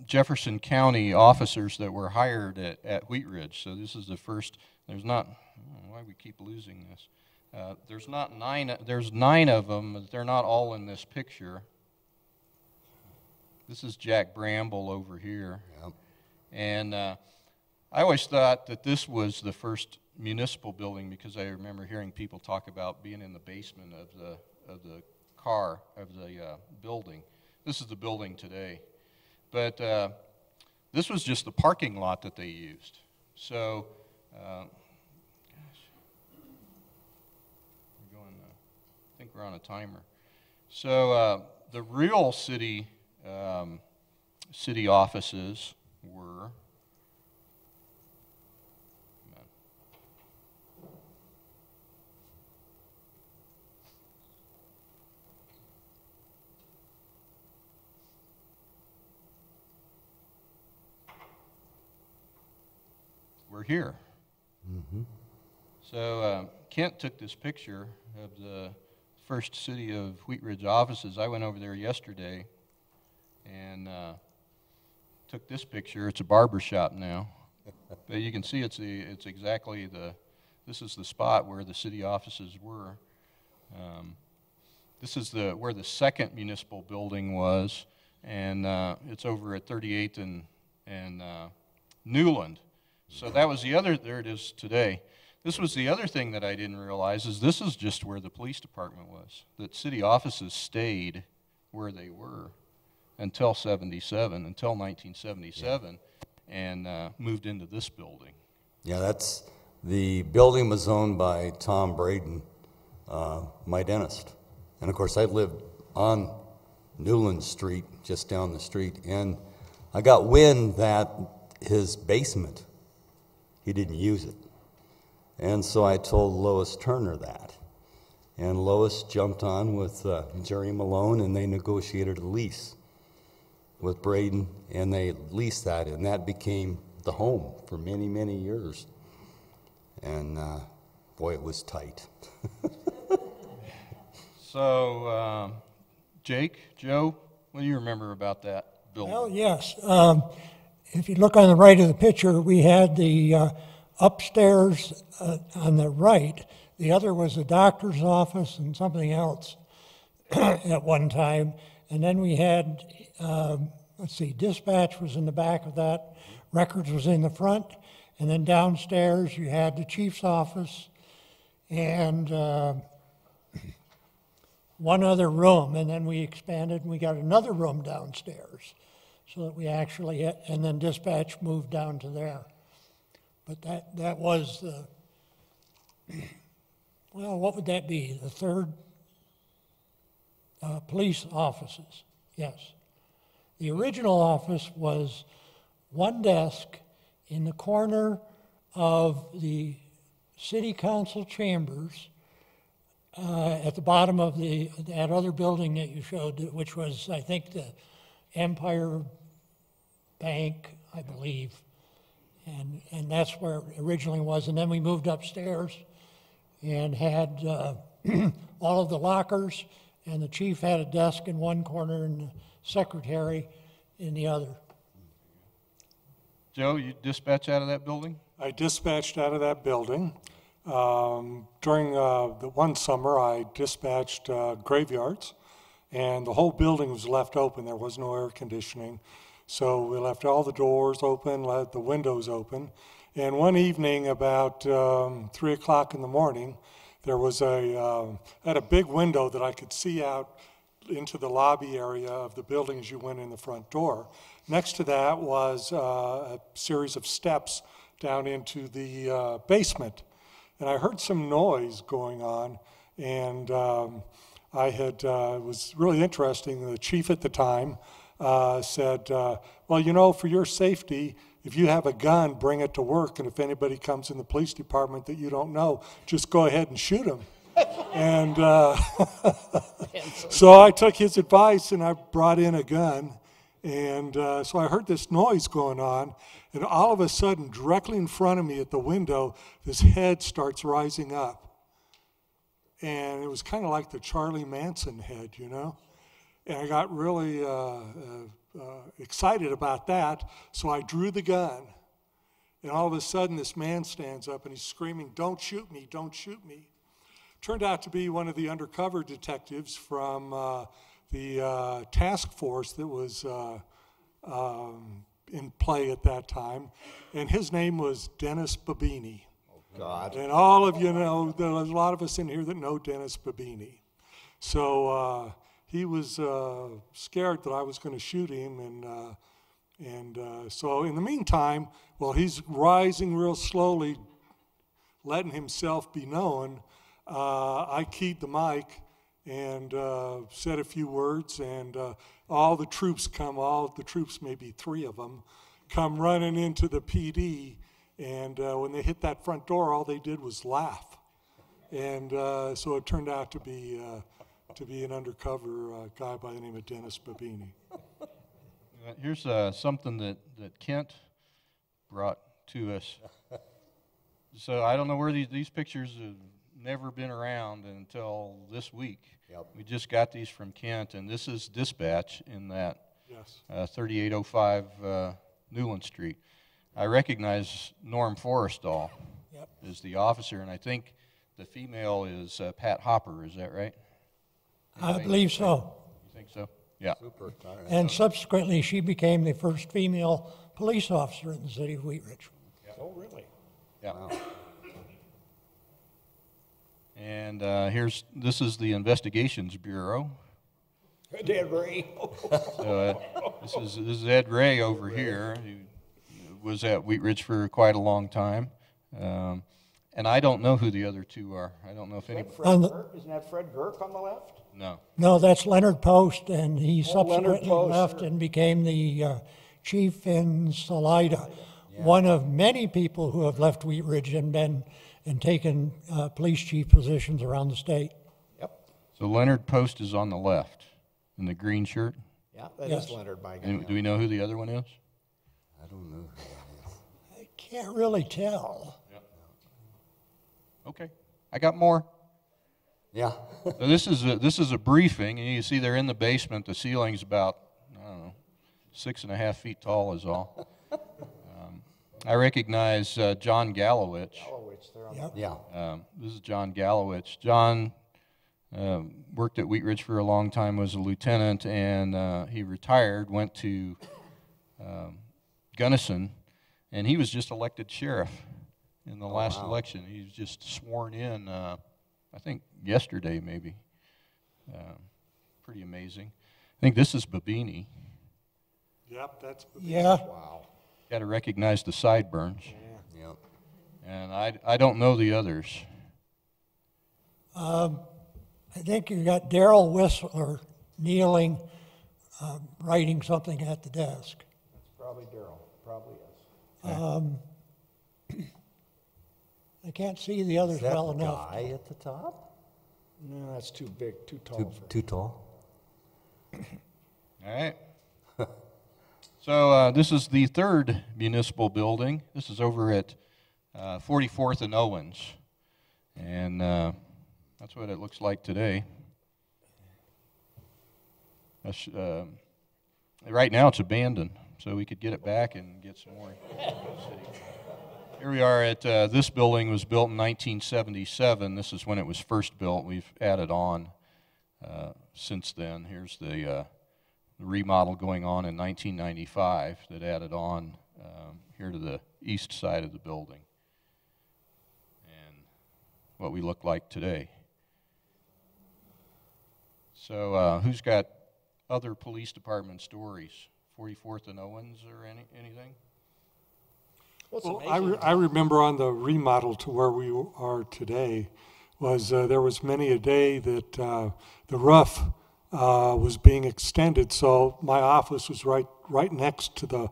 Jefferson County officers that were hired at Wheat Ridge. So this is the first. There's not. I don't know why we keep losing this. There's not 9. There's 9 of them, but they're not all in this picture. This is Jack Bramble over here. Yep. And I always thought that this was the first municipal building because I remember hearing people talk about being in the basement of the building. This is the building today. But this was just the parking lot that they used. So, I think we're on a timer. So the real city offices were, we're here. Mm-hmm. So Kent took this picture of the first City of Wheat Ridge offices. I went over there yesterday and took this picture. It's a barber shop now, but you can see it's exactly this is the spot where the city offices were. This is where the second municipal building was, and it's over at 38th and Newland. So that was the other. There it is today. This was the other thing that I didn't realize is this is just where the police department was. That city offices stayed where they were until 1977, and moved into this building. Yeah, the building was owned by Tom Braden, my dentist. And of course, I lived on Newland Street, just down the street, and I got wind that his basement, he didn't use it. And so I told Lois Turner that. And Lois jumped on with Jerry Malone, and they negotiated a lease with Braden, and they leased that, and that became the home for many, many years. And boy, it was tight. So, Jake, Joe, what do you remember about that building? Well, yes. If you look on the right of the picture, we had the upstairs on the right. The other was the doctor's office and something else at one time. And then we had, dispatch was in the back of that, records was in the front, and then downstairs you had the chief's office and one other room, and then we expanded and we got another room downstairs. So that we actually had, and then dispatch moved down to there. But that was the, well, what would that be? The third police offices, yes. The original office was one desk in the corner of the city council chambers at the bottom of that other building that you showed, which was, I think, the Empire Bank, I believe. And that's where it originally was. And then we moved upstairs and had all of the lockers, and the chief had a desk in one corner and the secretary in the other. Joe, you dispatch out of that building? I dispatched out of that building. During the one summer, I dispatched graveyards, and the whole building was left open. There was no air conditioning. So we left all the doors open, left the windows open. And one evening about 3 o'clock in the morning, there was had a big window that I could see out into the lobby area of the building as you went in the front door. Next to that was a series of steps down into the basement. And I heard some noise going on, and it was really interesting. The chief at the time said, well, you know, for your safety, if you have a gun, bring it to work, and if anybody comes in the police department that you don't know, just go ahead and shoot them. And so I took his advice, and I brought in a gun, and so I heard this noise going on, and all of a sudden, directly in front of me at the window, this head starts rising up. And it was kind of like the Charlie Manson head, you know? And I got really excited about that, so I drew the gun. And all of a sudden, this man stands up and he's screaming, "Don't shoot me, don't shoot me." Turned out to be one of the undercover detectives from the task force that was in play at that time. And his name was Dennis Babini. God. And all of you know, there's a lot of us in here that know Dennis Babini. So he was scared that I was going to shoot him, and so in the meantime, while he's rising real slowly, letting himself be known, I keyed the mic and said a few words, and all the troops, maybe 3 of them, come running into the PD, and when they hit that front door, all they did was laugh. And so it turned out to be an undercover guy by the name of Dennis Babini. Here's something that Kent brought to us. So I don't know where these pictures have never been around until this week. Yep. We just got these from Kent, and this is dispatch in that Yes. 3805 Newland Street. I recognize Norm Forrestal Yep. as the officer, and I think the female is Pat Hopper. Is that right? I believe so. You think so? Yeah. Super. All right. And subsequently, she became the first female police officer in the city of Wheat Ridge. Oh, really? Yeah. And this is the Investigations Bureau. Dan Ray. So, this is Ed Ray over here. He was at Wheat Ridge for quite a long time. And I don't know who the other 2 are. I don't know if any. Isn't that Fred Girk on the left? No. No, that's Leonard Post, and he Oh, Leonard subsequently Post, left sure. and became the chief in Salida. One of many people who have left Wheat Ridge and taken police chief positions around the state. Yep. So Leonard Post is on the left in the green shirt. Yeah, that Yes. is Leonard by And do we know who the other one is? I don't know who that is. I can't really tell. Okay. I got more. Yeah. So this is a briefing, and you see they're in the basement. The ceiling's about, I don't know, 6.5 feet tall is all. I recognize John Gallowich. Gallowich there on Yep. Yeah. This is John Gallowich. John worked at Wheat Ridge for a long time, was a lieutenant, and he retired, went to Gunnison, and he was just elected sheriff in the last wow. election. He was just sworn in, I think, yesterday maybe. Pretty amazing. I think this is Babini. Yep, that's. Yeah, Wow. Got to recognize the sideburns. Yep. And I don't know the others. I think you got Darrell Whistler kneeling, writing something at the desk. That's probably Daryl. Probably is. I can't see the others Is that well the enough. guy at the top? No, that's too big, too tall for Too tall? All right. So this is the 3rd municipal building. This is over at 44th and Owens. And that's what it looks like today. Right now it's abandoned, so we could get it back and get some more. Here we are at, this building was built in 1977. This is when it was first built. We've added on since then. Here's the remodel going on in 1995 that added on here to the east side of the building and what we look like today. So who's got other police department stories? 44th and Owens or anything? What's Well, amazing? I remember on the remodel to where we are today was there was many a day that the roof was being extended, so my office was right next to the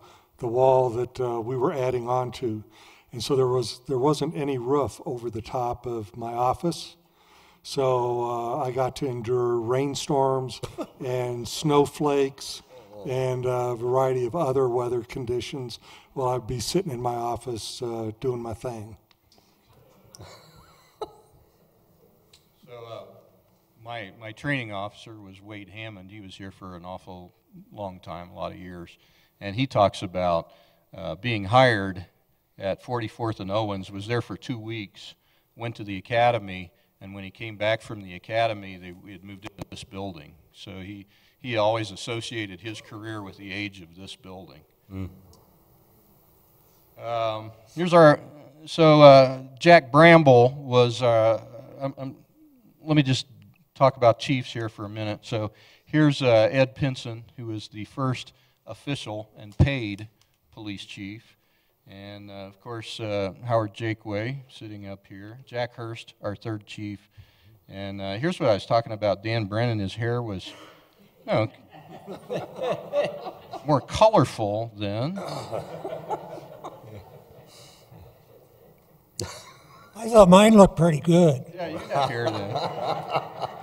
wall that we were adding on to, and so there wasn't any roof over the top of my office. So I got to endure rainstorms and snowflakes and a variety of other weather conditions while I'd be sitting in my office doing my thing. So my my training officer was Wade Hammond. He was here for an awful long time, a lot of years. And he talks about being hired at 44th and Owens, was there for 2 weeks, went to the academy, and when he came back from the academy, we had moved into this building. So he always associated his career with the age of this building. Here's our, Jack Bramble was, let me just talk about chiefs here for a minute. So here's Ed Pinson, who was the first official and paid police chief. And of course, Howard Jakeway sitting up here. Jack Hurst, our third chief. And here's what I was talking about. Dan Brennan, his hair was, you know, more colorful then. I thought mine looked pretty good. Yeah, you got hair then.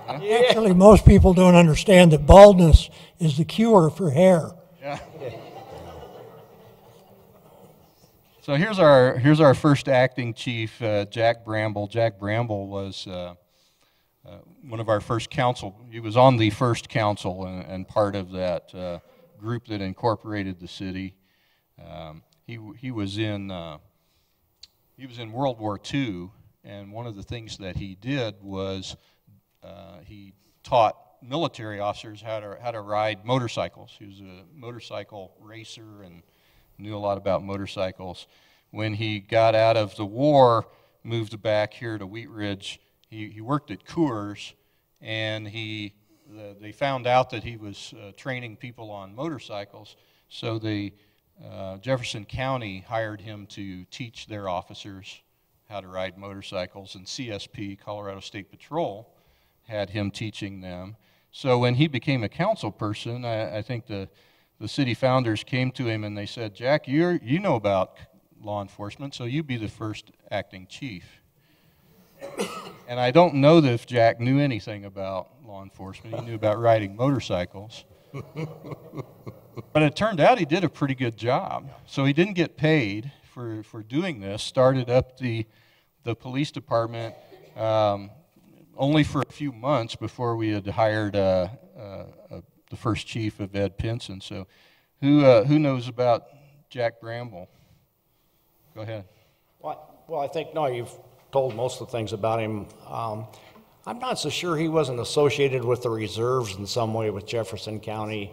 Actually, most people don't understand that baldness is the cure for hair. Yeah. So here's our first acting chief, Jack Bramble. Jack Bramble was one of our first council. He was on the first council and part of that group that incorporated the city. He was in World War II, and one of the things that he did was he taught military officers how to ride motorcycles. He was a motorcycle racer and knew a lot about motorcycles. When he got out of the war, moved back here to Wheat Ridge, he worked at Coors, and they found out that he was training people on motorcycles, so Jefferson County hired him to teach their officers how to ride motorcycles, and CSP, Colorado State Patrol, had him teaching them. So when he became a council person, I think the city founders came to him and they said, Jack, you know about law enforcement, so you be the first acting chief. And I don't know that if Jack knew anything about law enforcement. He knew about riding motorcycles. But it turned out he did a pretty good job. So he didn't get paid for doing this, started up the police department only for a few months before we had hired the first chief of Ed Pinson. So who knows about Jack Bramble? Go ahead. Well, I think, no, you've told most of the things about him. I'm not so sure he wasn't associated with the reserves in some way with Jefferson County.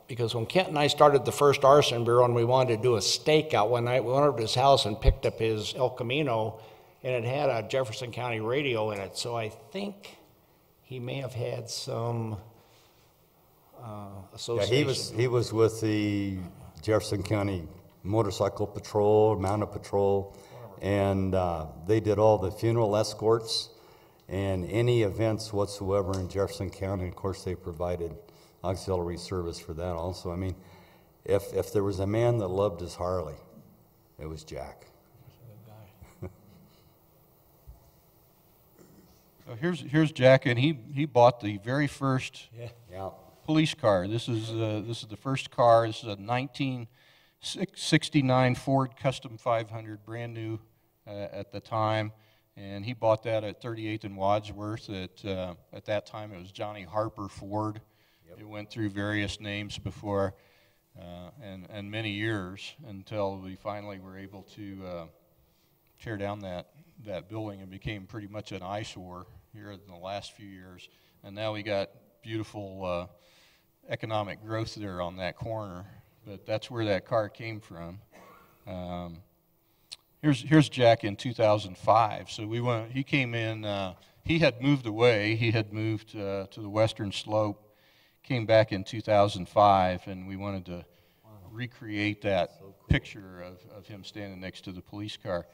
Because when Kent and I started the first arson bureau and we wanted to do a stakeout one night, we went over to his house and picked up his El Camino, and it had a Jefferson County radio in it. So I think he may have had some association. Yeah, he was with the Jefferson County Motorcycle Patrol, Mounted Patrol, and they did all the funeral escorts and any events whatsoever in Jefferson County. Of course, they provided auxiliary service for that also. I mean, if there was a man that loved his Harley, it was Jack. So here's Jack, and he bought the very first Yeah. police car. This is the first car. This is a 1969 Ford Custom 500, brand new at the time, and he bought that at 38th and Wadsworth. At that time, it was Johnny Harper Ford. It went through various names before, and many years until we finally were able to tear down that building and became pretty much an eyesore here in the last few years. And now we got beautiful economic growth there on that corner. But that's where that car came from. Here's Jack in 2005. So he came in. He had moved away. He had moved to the western slope. Came back in 2005, and we wanted to recreate that picture of him standing next to the police car.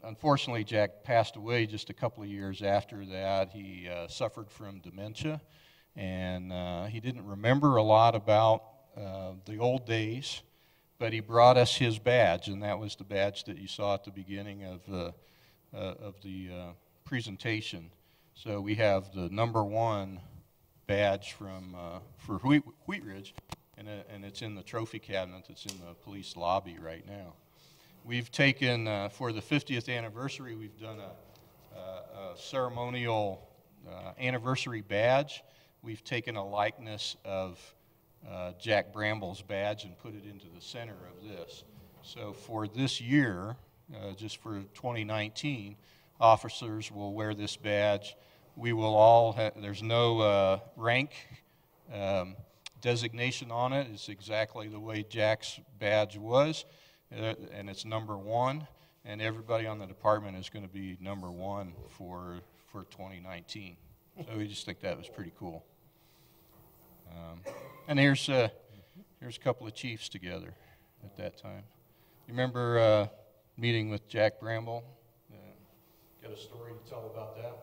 Unfortunately, Jack passed away just a couple of years after that. He suffered from dementia, and he didn't remember a lot about the old days, but he brought us his badge, and that was the badge that you saw at the beginning of the presentation. So we have the #1 badge for Wheat Ridge, and it's in the trophy cabinet that's in the police lobby right now. We've taken, for the 50th anniversary, we've done a ceremonial anniversary badge, we've taken a likeness of Jack Bramble's badge and put it into the center of this. So for this year, just for 2019, officers will wear this badge. We will all there's no rank designation on it. It's exactly the way Jack's badge was, and it's number 1. And everybody on the department is going to be number 1 for 2019. So we just think that was pretty cool. And here's a couple of chiefs together at that time. You remember meeting with Jack Bramble? Got a story to tell about that?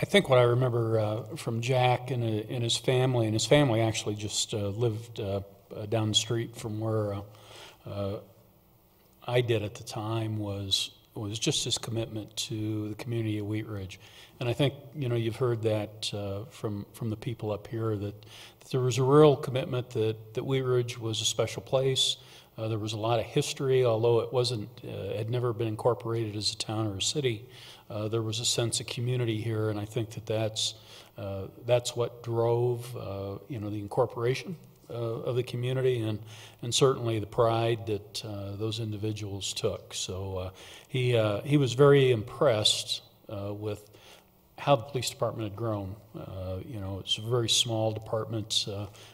I think what I remember from Jack and his family actually just lived down the street from where I did at the time, was just his commitment to the community of Wheat Ridge. And I think, you've heard that from the people up here, that there was a real commitment that Wheat Ridge was a special place. There was a lot of history, although it had never been incorporated as a town or a city. There was a sense of community here, and I think that's what drove the incorporation of the community, and certainly the pride that those individuals took. So he was very impressed with how the police department had grown. It's a very small department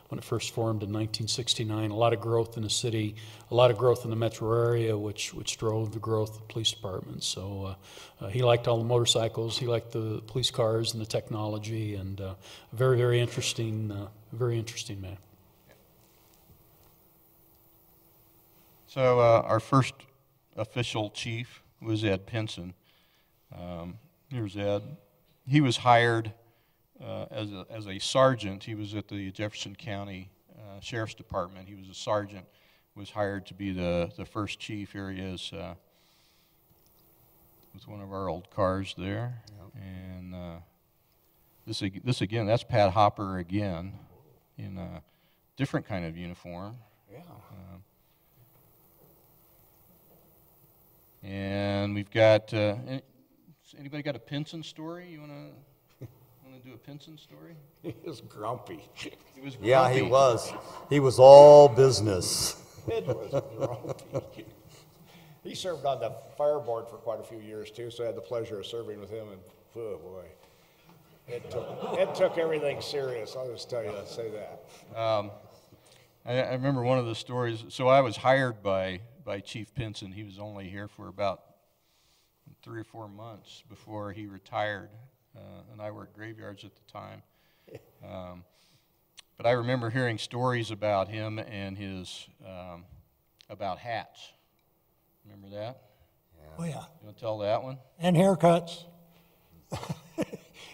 when it first formed in 1969. A lot of growth in the city, a lot of growth in the metro area, which drove the growth of the police department. So he liked all the motorcycles, he liked the police cars and the technology, and a very, very interesting man. So our first official chief was Ed Pinson. Here's Ed. He was hired as a sergeant. He was at the Jefferson County Sheriff's Department. He was a sergeant, was hired to be the first chief. Here he is with one of our old cars there. Yep. And this again, that's Pat Hopper again, in a different kind of uniform. Yeah. And we've got, anybody got a Pinson story? You want to do a Pinson story? He was grumpy. He was grumpy. Yeah, he was. He was all business. Ed was grumpy. He served on the fire board for quite a few years, too, so I had the pleasure of serving with him, and oh, boy. Ed took everything serious, I'll just tell you, I'll say that. I remember one of the stories. So I was hired by Chief Pinson. He was only here for about 3 or 4 months before he retired, and I worked graveyards at the time. But I remember hearing stories about him and his, about hats. Remember that? Yeah. Oh, yeah. You want to tell that one? And haircuts.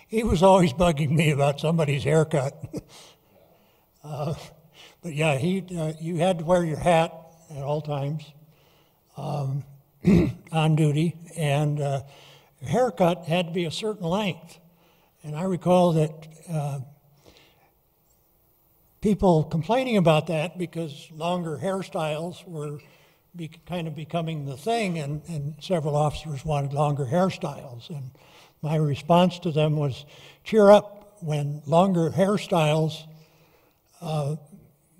He was always bugging me about somebody's haircut. But yeah, you had to wear your hat at all times on duty, and your haircut had to be a certain length. And I recall that people complaining about that because longer hairstyles were kind of becoming the thing, and several officers wanted longer hairstyles. And my response to them was, cheer up, when longer hairstyles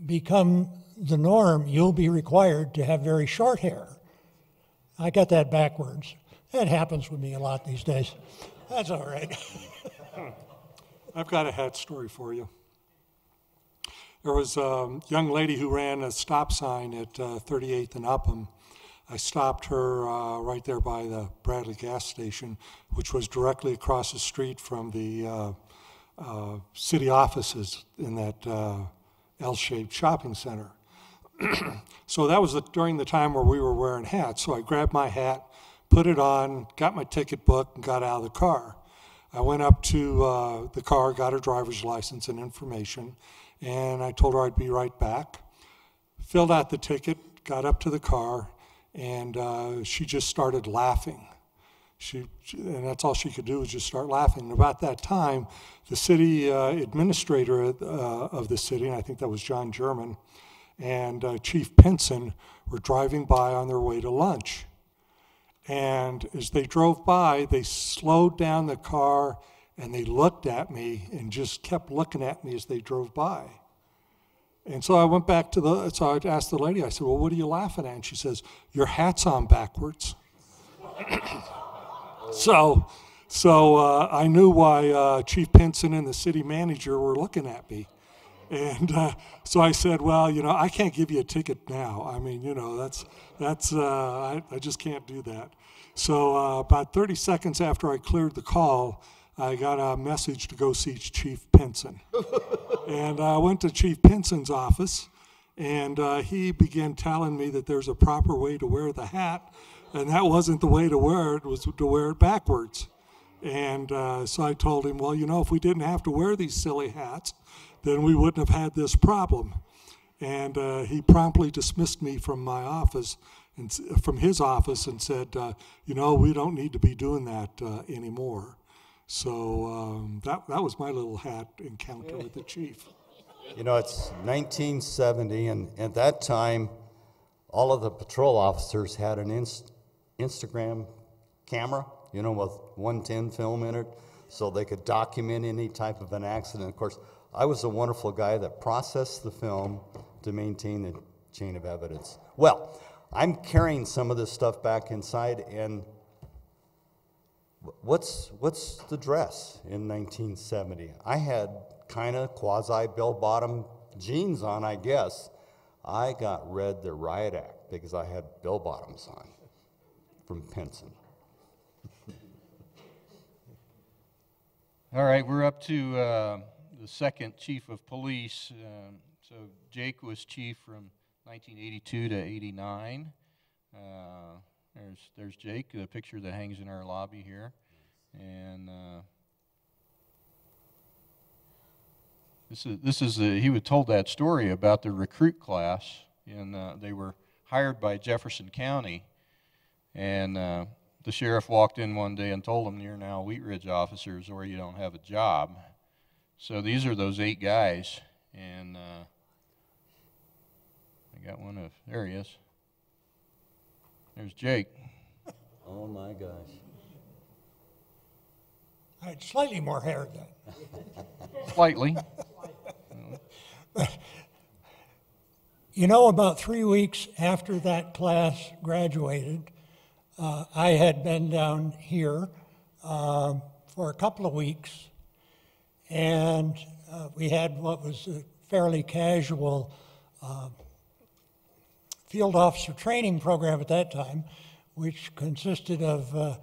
become the norm, you'll be required to have very short hair. I got that backwards. That happens with me a lot these days. That's all right. I've got a hat story for you. There was a young lady who ran a stop sign at 38th and Upham. I stopped her right there by the Bradley gas station, which was directly across the street from the city offices in that L-shaped shopping center. So that was during the time where we were wearing hats. So I grabbed my hat, put it on, got my ticket book, and got out of the car. I went up to the car, got her driver's license and information, and I told her I'd be right back. Filled out the ticket, got up to the car, and she just started laughing. And that's all she could do was just start laughing. And about that time, the city administrator of the city, and I think that was John German, and Chief Pinson were driving by on their way to lunch. And as they drove by, they slowed down the car and they looked at me and just kept looking at me as they drove by. And so I went back so I asked the lady, I said, well, what are you laughing at? And she says, your hat's on backwards. So I knew why Chief Pinson and the city manager were looking at me. And so I said, well, I can't give you a ticket now. I mean, I just can't do that. So about 30 seconds after I cleared the call, I got a message to go see Chief Pinson. And I went to Chief Pinson's office, and he began telling me that there's a proper way to wear the hat, and that wasn't the way to wear it, was to wear it backwards. And so I told him, well, if we didn't have to wear these silly hats, then we wouldn't have had this problem. And he promptly dismissed me from my office, and from his office, and said, we don't need to be doing that anymore. So that was my little hat encounter with the chief. It's 1970, and at that time, all of the patrol officers had an Instagram camera, with 110 film in it, so they could document any type of an accident. Of course, I was a wonderful guy that processed the film to maintain the chain of evidence. Well, I'm carrying some of this stuff back inside, and what's the dress in 1970? I had kind of quasi bell-bottom jeans on, I guess. I got read the riot act because I had bell-bottoms on from Pinson. All right, we're up to the second chief of police. So Jake was chief from 1982 to 89. There's Jake, the picture that hangs in our lobby here. And he told that story about the recruit class, and they were hired by Jefferson County, and the sheriff walked in one day and told them, you're now Wheat Ridge officers or you don't have a job. So these are those 8 guys, and I got one of, there he is. There's Jake. Oh my gosh. I had slightly more hair then. Slightly. About 3 weeks after that class graduated, I had been down here for a couple of weeks, and we had what was a fairly casual field officer training program at that time, which consisted of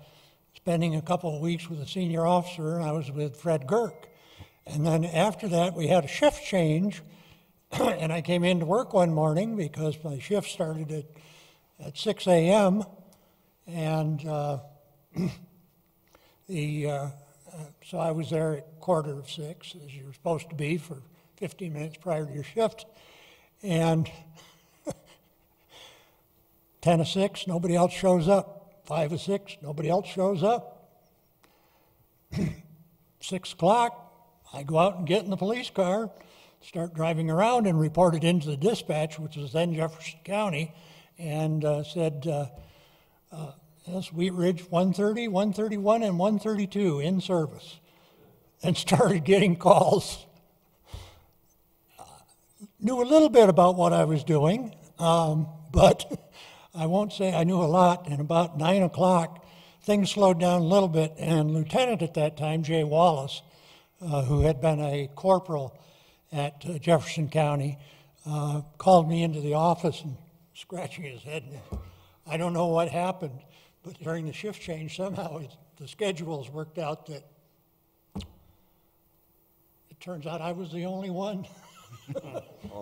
spending a couple of weeks with a senior officer, and I was with Fred Girk. And then after that, we had a shift change, and I came into work one morning because my shift started at 6 a.m., and so I was there at 5:45, as you're supposed to be, for 15 minutes prior to your shift. And 10 of 6, nobody else shows up. 5 of 6, nobody else shows up. 6 o'clock, I go out and get in the police car, start driving around, and report it into the dispatch, which was then Jefferson County, and said, yes, Wheat Ridge 130, 131, and 132 in service, and started getting calls. Knew a little bit about what I was doing, but I won't say I knew a lot. And about 9 o'clock, things slowed down a little bit, and Lieutenant at that time, Jay Wallace, who had been a corporal at Jefferson County, called me into the office and scratching his head. I don't know what happened, but during the shift change, somehow the schedules worked out that it turns out I was the only one.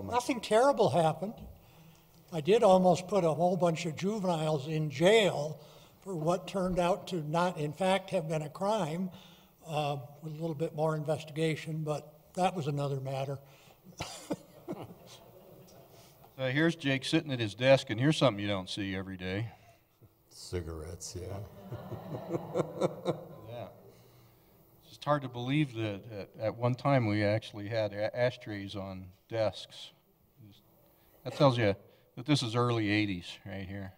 Nothing terrible happened. I did almost put a whole bunch of juveniles in jail for what turned out to not, in fact, have been a crime, with a little bit more investigation, but that was another matter. Here's Jake sitting at his desk, and here's something you don't see every day. Cigarettes, yeah. Yeah. It's just hard to believe that at one time we actually had ashtrays on desks. That tells you that this is early 80s right here.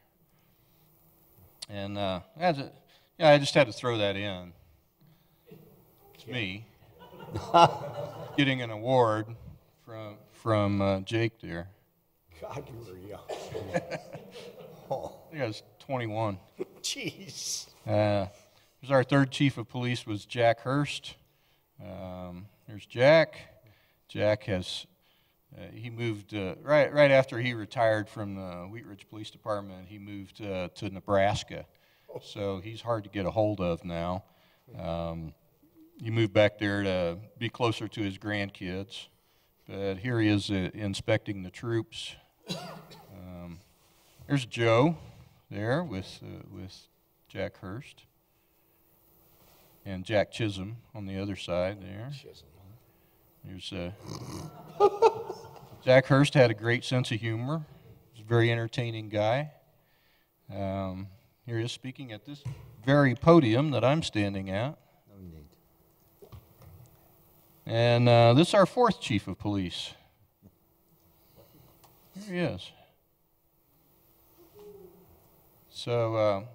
And I just had to throw that in. It's me getting an award from Jake there. God, you were young. I think I was 21. Jeez. Here's our third chief of police was Jack Hurst. There's Jack. Jack has he moved right after he retired from the Wheat Ridge Police Department. He moved to Nebraska, so he's hard to get a hold of now. He moved back there to be closer to his grandkids. But here he is inspecting the troops. There's Joe there with Jack Hurst. And Jack Chisholm on the other side there. There's Jack Hurst had a great sense of humor. He was a very entertaining guy. Here he is speaking at this very podium that I'm standing at. And this is our fourth chief of police. Here he is. So,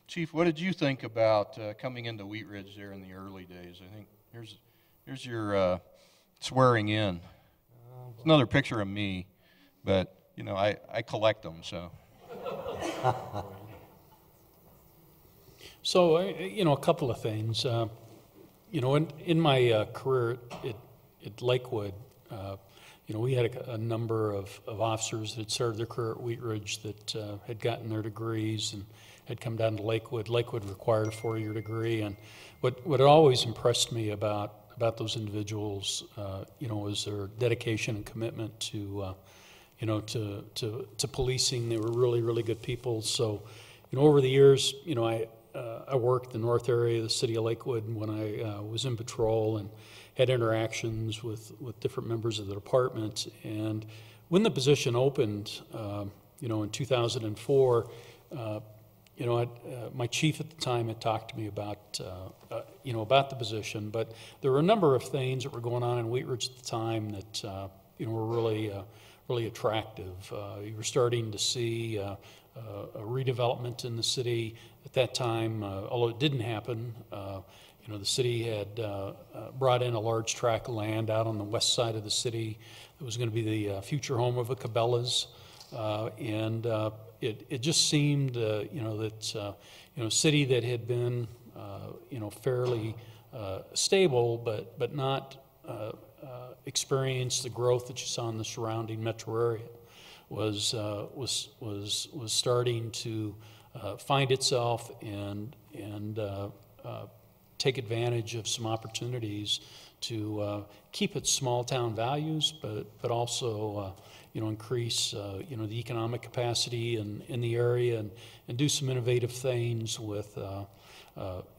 Chief, what did you think about coming into Wheat Ridge there in the early days? I think here's your swearing in. It's another picture of me, but you know I collect them, so. So, you know, a couple of things. You know, in my career at Lakewood, you know, we had a number of officers that had started their career at Wheat Ridge that had gotten their degrees and had come down to Lakewood. Lakewood required a 4-year degree, and what always impressed me about those individuals, you know, was their dedication and commitment to, you know, to policing. They were really, really good people. So, you know, over the years, you know, I worked the north area of the city of Lakewood when I was in patrol and had interactions with different members of the department. And when the position opened, you know, in 2004, you know, my chief at the time had talked to me about, you know, about the position, but there were a number of things that were going on in Wheat Ridge at the time that, you know, were really, really attractive. You were starting to see a redevelopment in the city at that time, although it didn't happen. You know, the city had brought in a large tract of land out on the west side of the city. It was going to be the future home of the Cabela's, and it just seemed, you know, that you know, a city that had been, you know, fairly stable, but not experienced the growth that you saw in the surrounding metro area, was starting to find itself and take advantage of some opportunities to keep its small town values, but also you know, increase you know, the economic capacity in the area and do some innovative things with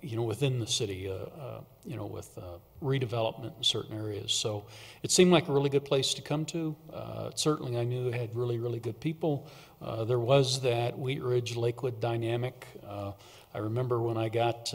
you know, within the city, you know, with redevelopment in certain areas. So it seemed like a really good place to come to. Certainly I knew it had really, really good people. There was that Wheat Ridge Lakewood dynamic. I remember when I got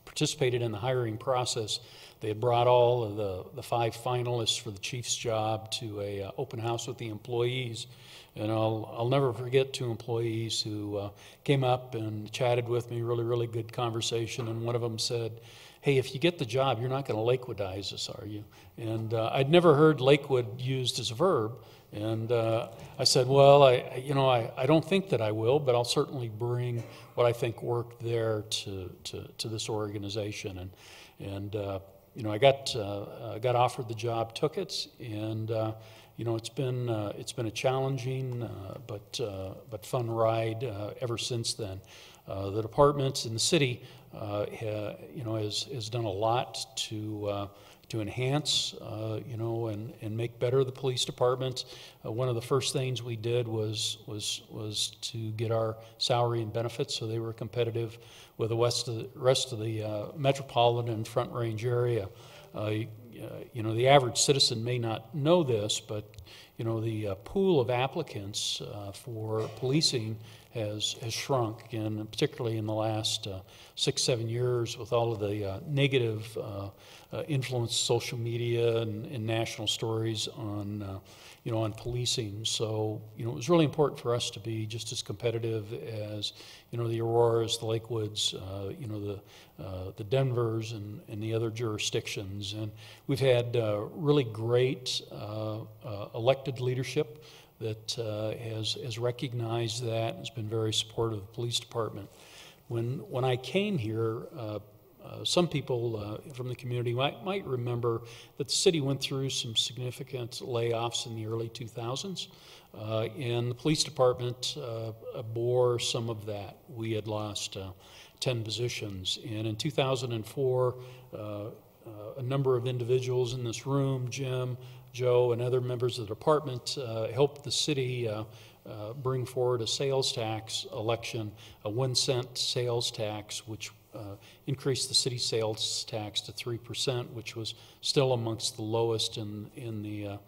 participated in the hiring process, they had brought all of the 5 finalists for the chief's job to a open house with the employees. And I'll never forget 2 employees who came up and chatted with me, really, really good conversation. And one of them said, "Hey, if you get the job, you're not going to Lakewoodize us, are you?" And I'd never heard Lakewood used as a verb. And I said, well, you know, I don't think that I will, but I'll certainly bring what I think worked there to this organization. And you know, I got offered the job, took it, and you know, it's been a challenging but fun ride ever since then. The departments in the city, you know, has done a lot to enhance, you know, and make better the police department. One of the first things we did was to get our salary and benefits so they were competitive with the rest of the metropolitan and Front Range area. you know, the average citizen may not know this, but, you know, the pool of applicants for policing has shrunk, and particularly in the last 6-7 years with all of the negative influence social media and national stories on you know, on policing. So, you know, it was really important for us to be just as competitive as, you know, the Auroras, the Lakewoods, you know, the Denvers and the other jurisdictions. And we've had really great elected leadership that has recognized that and has been very supportive of the police department. When I came here, some people from the community might remember that the city went through some significant layoffs in the early 2000s, and the police department bore some of that. We had lost 10 positions, and in 2004, a number of individuals in this room, Jim, Joe, and other members of the department, helped the city bring forward a sales tax election, a 1-cent sales tax, which increased the city sales tax to 3%, which was still amongst the lowest in the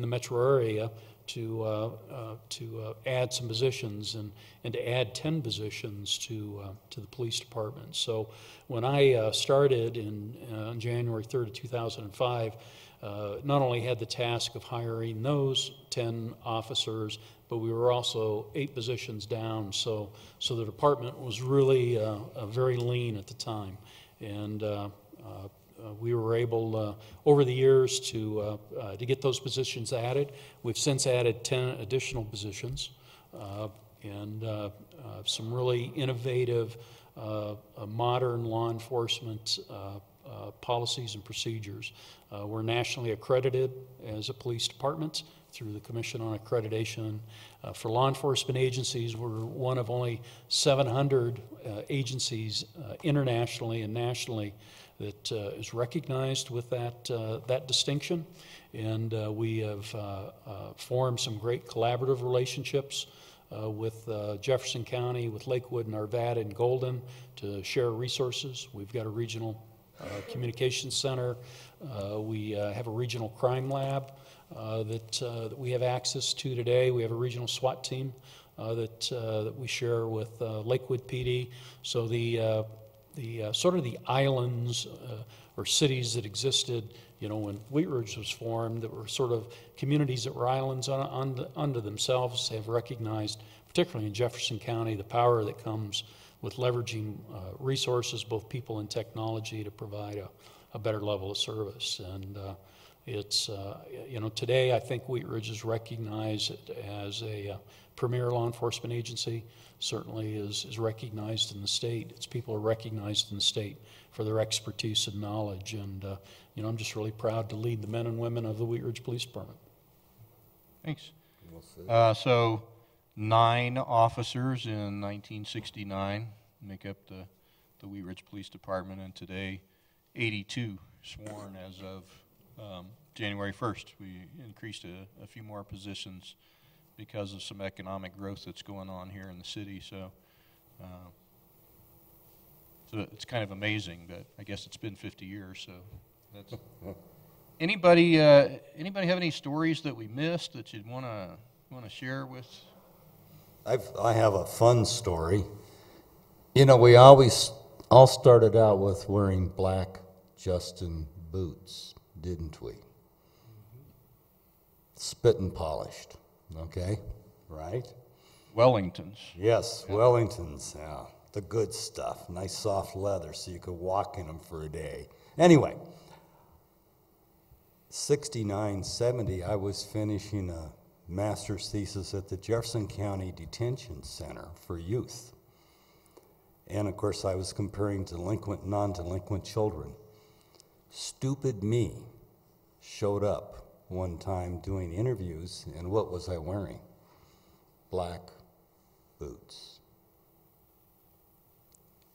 metro area, to add some positions and to add 10 positions to the police department. So when I started on January 3rd of 2005, not only had the task of hiring those 10 officers, but we were also 8 positions down. So the department was really very lean at the time, and we were able over the years to get those positions added. We've since added 10 additional positions, and some really innovative, modern law enforcement policies and procedures. We're nationally accredited as a police department through the Commission on Accreditation. For law enforcement agencies, we're one of only 700 agencies internationally and nationally that is recognized with that distinction. And we have formed some great collaborative relationships with Jefferson County, with Lakewood and Arvada and Golden to share resources. We've got a regional communications center. We have a regional crime lab that we have access to today. We have a regional SWAT team that we share with Lakewood PD. So the sort of the islands or cities that existed, you know, when Wheat Ridge was formed, that were sort of communities that were islands unto themselves, have recognized, particularly in Jefferson County, the power that comes with leveraging resources, both people and technology, to provide a better level of service. And it's, you know, today I think Wheat Ridge is recognized as a premier law enforcement agency, certainly is recognized in the state. Its people are recognized in the state for their expertise and knowledge. And, you know, I'm just really proud to lead the men and women of the Wheat Ridge Police Department. Thanks. So 9 officers in 1969 make up the Wheat Ridge Police Department, and today 82 sworn as of January 1st. We increased a few more positions because of some economic growth that's going on here in the city. So it's kind of amazing, but I guess it's been 50 years. So that's anybody have any stories that we missed that you'd want to share with? I have a fun story. You know, we always all started out with wearing black Justin boots, didn't we? Spit and polished, okay, right? Wellingtons. Yes, Wellingtons, yeah, the good stuff, nice soft leather so you could walk in them for a day. Anyway, 69, 70, I was finishing a master's thesis at the Jefferson County Detention Center for Youth. And of course, I was comparing delinquent, non-delinquent children. Stupid me showed up one time doing interviews, and what was I wearing? Black boots.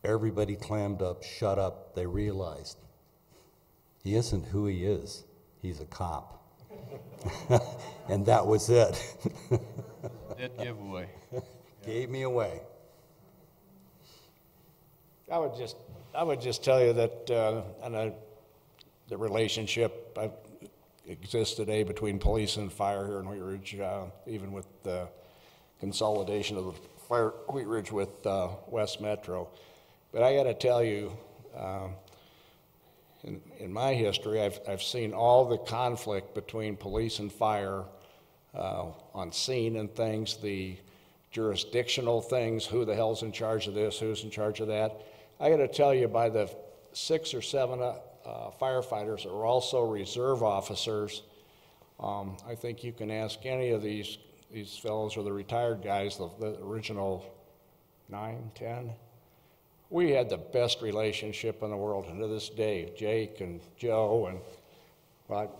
Everybody clammed up, shut up. They realized he isn't who he is. He's a cop. And that was it. Dead giveaway. Gave me away. I would just tell you that, and the relationship exists today between police and fire here in Wheat Ridge, even with the consolidation of the fire Wheat Ridge with West Metro. But I got to tell you, in my history, I've seen all the conflict between police and fire on scene and things, the jurisdictional things, who the hell's in charge of this, who's in charge of that. I got to tell you, by the 6 or 7 firefighters that were also reserve officers, I think you can ask any of these fellows or the retired guys, the original 9, 10. We had the best relationship in the world, and to this day, Jake and Joe and, well,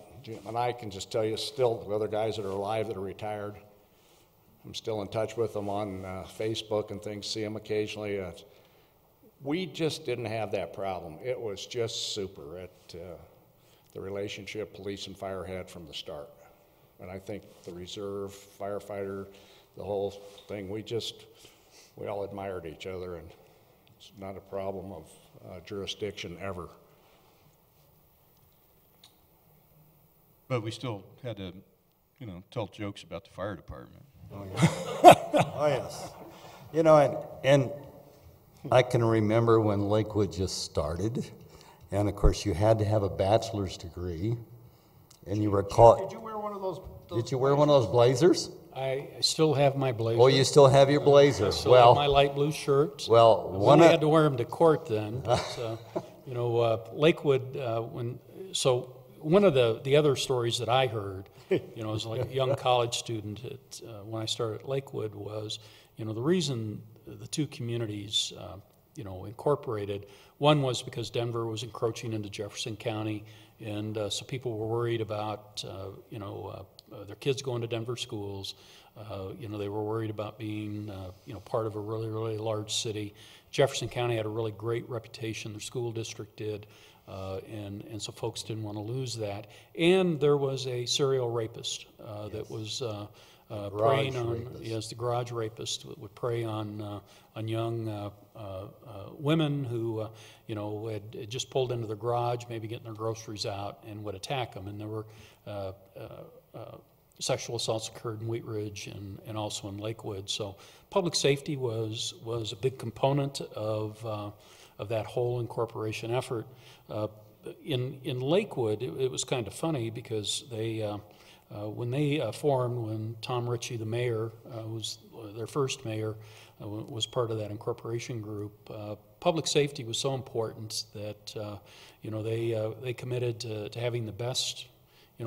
and I can just tell you, still the other guys that are alive that are retired, I'm still in touch with them on Facebook and things, see them occasionally. We just didn't have that problem. It was just super at the relationship police and fire had from the start. And I think the reserve, firefighter, the whole thing, we all admired each other, and it's not a problem of jurisdiction ever. But we still had to, tell jokes about the fire department. Oh, yeah. Oh, yes. And I can remember when Lakewood just started, and of course you had to have a bachelor's degree, and you recall. Did you wear one of those? Did you wear one of those blazers? I still have my blazer. Oh, you still have your blazer. Still have my light blue shirt. Well, I only had to wear them to court then. But, Lakewood, one of the other stories that I heard, as like a young college student when I started at Lakewood was, the reason the two communities, incorporated, one was because Denver was encroaching into Jefferson County, and so people were worried about, their kids going to Denver schools. They were worried about being, part of a really, really large city. Jefferson County had a really great reputation, their school district did, and so folks didn't want to lose that. And there was a serial rapist that was preying on, the garage rapist would prey on young women who, had just pulled into their garage, maybe getting their groceries out, and would attack them. And there were sexual assaults occurred in Wheat Ridge and also in Lakewood. So public safety was a big component of that whole incorporation effort. In Lakewood, it was kind of funny because they, when they formed, when Tom Ritchie, the mayor, was their first mayor, was part of that incorporation group, public safety was so important that, they committed to having the best,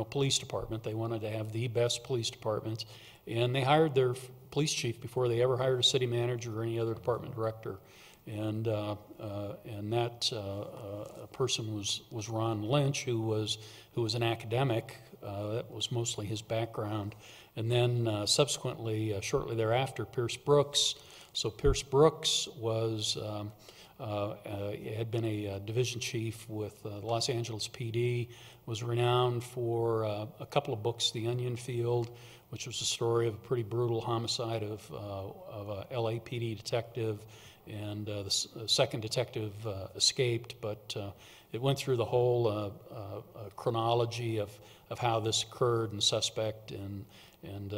police department. They wanted to have the best police department, and they hired their police chief before they ever hired a city manager or any other department director. And that person was Ron Lynch, who was an academic. That was mostly his background. And then subsequently, shortly thereafter, Pierce Brooks. So Pierce Brooks was had been a division chief with the Los Angeles PD. Was renowned for a couple of books, The Onion Field, which was a story of a pretty brutal homicide of a LAPD detective. And the second detective escaped, but it went through the whole chronology of how this occurred and the suspect and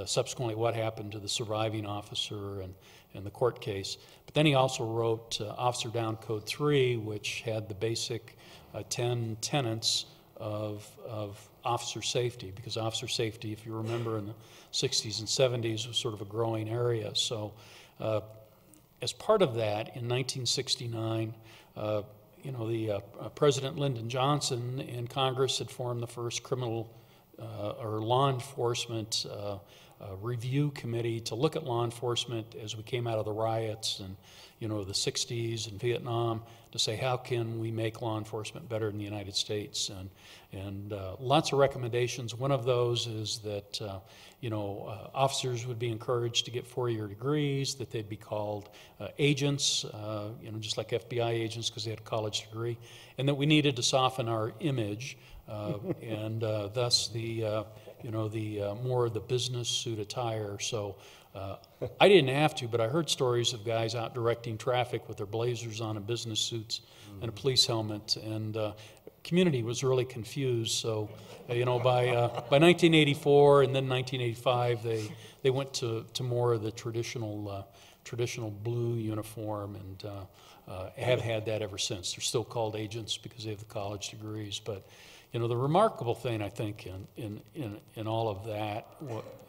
subsequently what happened to the surviving officer and the court case. But then he also wrote Officer Down Code 3, which had the basic 10 tenets of officer safety, because officer safety, if you remember, in the 60s and 70s was sort of a growing area. So as part of that, in 1969, President Lyndon Johnson and Congress had formed the first criminal or law enforcement review committee to look at law enforcement as we came out of the riots and, the 60s and Vietnam, to say how can we make law enforcement better in the United States, and lots of recommendations. One of those is that officers would be encouraged to get 4-year degrees, that they'd be called agents, just like FBI agents because they had a college degree, and that we needed to soften our image, and thus the more of the business suit attire. So I didn't have to, but I heard stories of guys out directing traffic with their blazers on and business suits and a police helmet. And community was really confused. So, you know, by 1984 and then 1985, they went to more of the traditional blue uniform, and have had that ever since. They're still called agents because they have the college degrees. But, you know, the remarkable thing I think in all of that,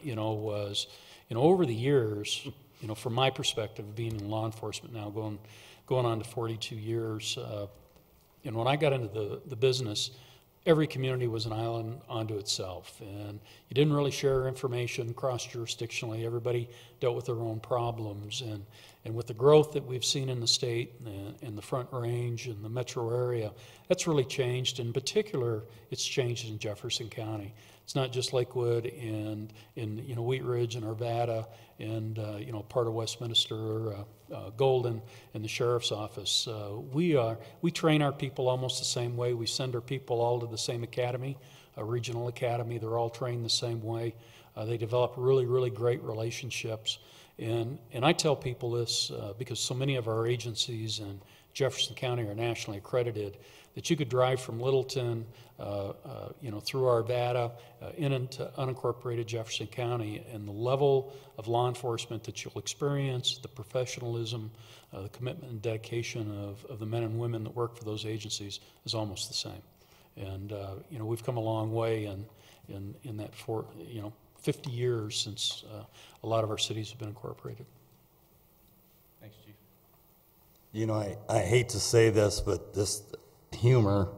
you know, was, you know, over the years, you know, from my perspective, being in law enforcement now, going on to 42 years, you know, when I got into the business, every community was an island unto itself, and you didn't really share information cross-jurisdictionally. Everybody dealt with their own problems, and with the growth that we've seen in the state and the Front Range and the metro area, that's really changed. In particular, it's changed in Jefferson County. It's not just Lakewood and you know, Wheat Ridge and Arvada and you know, part of Westminster, Golden, and the sheriff's office. We train our people almost the same way. We send our people all to the same academy, a regional academy. They're all trained the same way. They develop really, really great relationships. And I tell people this because so many of our agencies in Jefferson County are nationally accredited, that you could drive from Littleton, you know, through Arvada, into unincorporated Jefferson County, and the level of law enforcement that you'll experience, the professionalism, the commitment and dedication of the men and women that work for those agencies is almost the same. And you know, we've come a long way in that 50 years since a lot of our cities have been incorporated. Thanks, Chief. You know, I hate to say this, but this humor,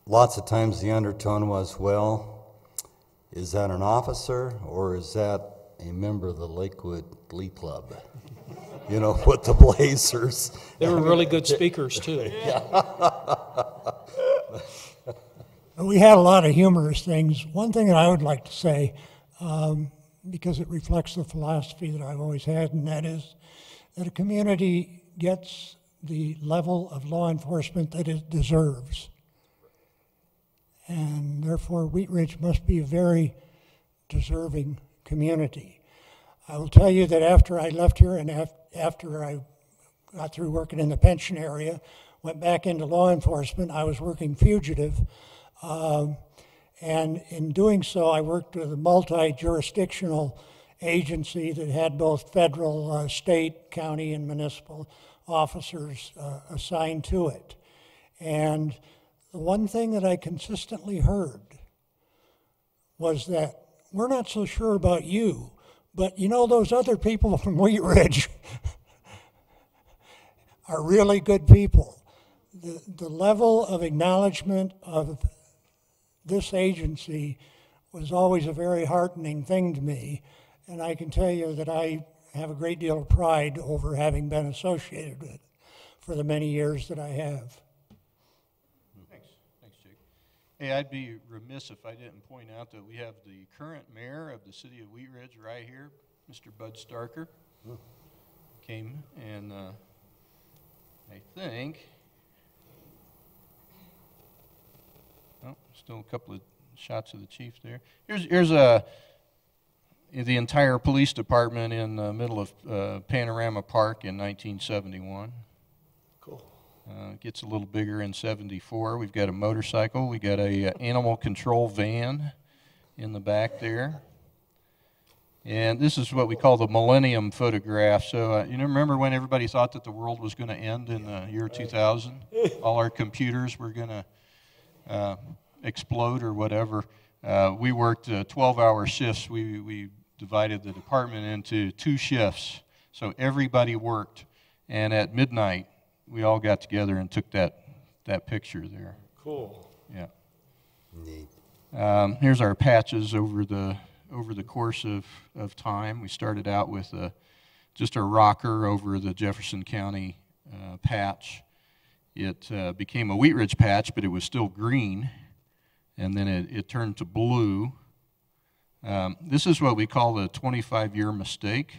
lots of times the undertone was, well, is that an officer or is that a member of the Lakewood Glee Club? You know, with the Blazers. They were really good speakers, too. We had a lot of humorous things. One thing that I would like to say, because it reflects the philosophy that I've always had, and that is that a community gets the level of law enforcement that it deserves. And therefore, Wheat Ridge must be a very deserving community. I will tell you that after I left here and after I got through working in the pension area, went back into law enforcement, I was working fugitive. And in doing so, I worked with a multi-jurisdictional agency that had both federal, state, county, and municipal officers assigned to it. And the one thing that I consistently heard was that we're not so sure about you, but you know, those other people from Wheat Ridge are really good people. The level of acknowledgement of this agency was always a very heartening thing to me, and I can tell you that I have a great deal of pride over having been associated with it for the many years that I have. Thanks, Jake. Hey, I'd be remiss if I didn't point out that we have the current mayor of the city of Wheat Ridge right here, Mr. Bud Starker. Came and I think, oh, still a couple of shots of the chief there. Here's the entire police department in the middle of Panorama Park in 1971. Cool. Gets a little bigger in 74. We've got a motorcycle. We got a animal control van in the back there. And this is what we call the Millennium photograph. So you remember when everybody thought that the world was going to end in the year 2000? All our computers were going to explode or whatever. We worked 12-hour shifts. We divided the department into 2 shifts. So everybody worked. And at midnight, we all got together and took that picture there. Cool. Yeah. Neat. Here's our patches over the course of time. We started out with just a rocker over the Jefferson County patch. It became a Wheat Ridge patch, but it was still green, and then it turned to blue. This is what we call the 25-year mistake.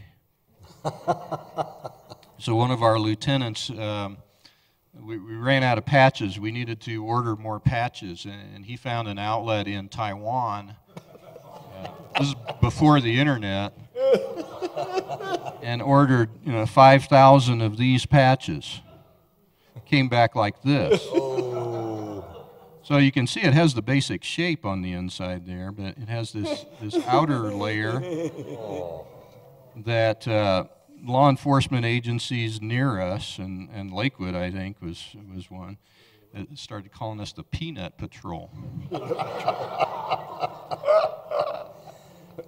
So one of our lieutenants, we ran out of patches. We needed to order more patches, and he found an outlet in Taiwan. This is before the internet, and ordered 5,000 of these patches. Came back like this. Oh. So you can see it has the basic shape on the inside there, but it has this outer layer that law enforcement agencies near us, and Lakewood, I think, was one, that started calling us the Peanut Patrol.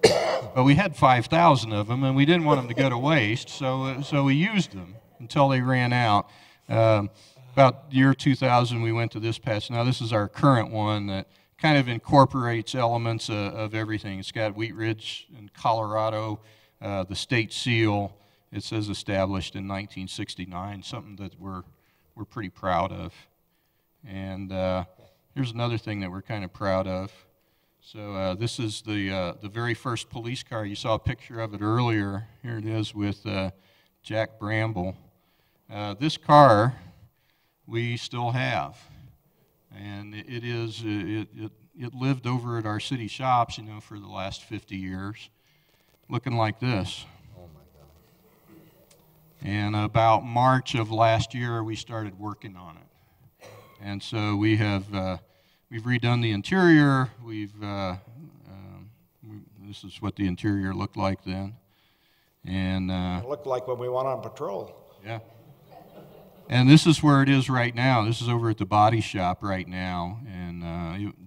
But we had 5,000 of them, and we didn't want them to go to waste, so we used them until they ran out. About the year 2000, we went to this patch. Now, this is our current one that kind of incorporates elements of everything. It's got Wheat Ridge in Colorado, the state seal. It says established in 1969, something that we're pretty proud of. And here's another thing that we're kind of proud of. So this is the very first police car. You saw a picture of it earlier. Here it is with Jack Bramble. This car we still have, and it lived over at our city shops, you know, for the last 50 years, looking like this. Oh my God. And about March of last year, we started working on it, and so we have we've redone the interior. This is what the interior looked like then, and It looked like when we went on patrol. yeah. And this is where it is right now. This is over at the body shop right now, and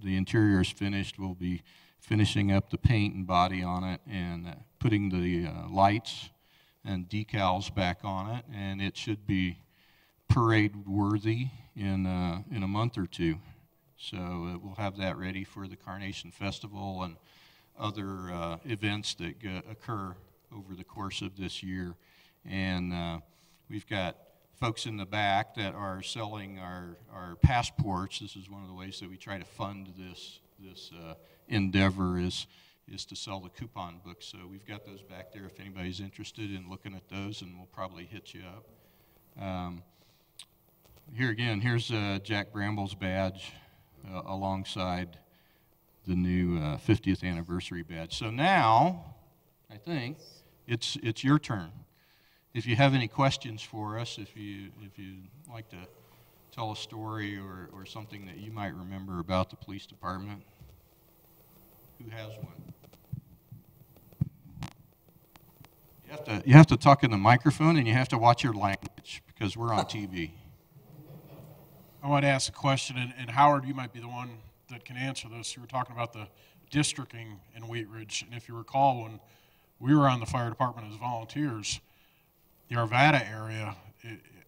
the interior is finished. We'll be finishing up the paint and body on it, and putting the lights and decals back on it, and it should be parade worthy in a month or two. So we'll have that ready for the Carnation Festival and other events that occur over the course of this year. And we've got folks in the back that are selling our passports. This is one of the ways that we try to fund this endeavor is to sell the coupon books. So we've got those back there if anybody's interested in looking at those, and we'll probably hit you up. Here again, here's Jack Bramble's badge alongside the new 50th anniversary badge. So now, I think, it's your turn. If you have any questions for us, if you'd like to tell a story or something that you might remember about the police department, who has one? You have to talk in the microphone, and you have to watch your language because we're on TV. I want to ask a question, and Howard, you might be the one that can answer this. You were talking about the districting in Wheat Ridge, and if you recall, when we were on the fire department as volunteers, the Arvada area,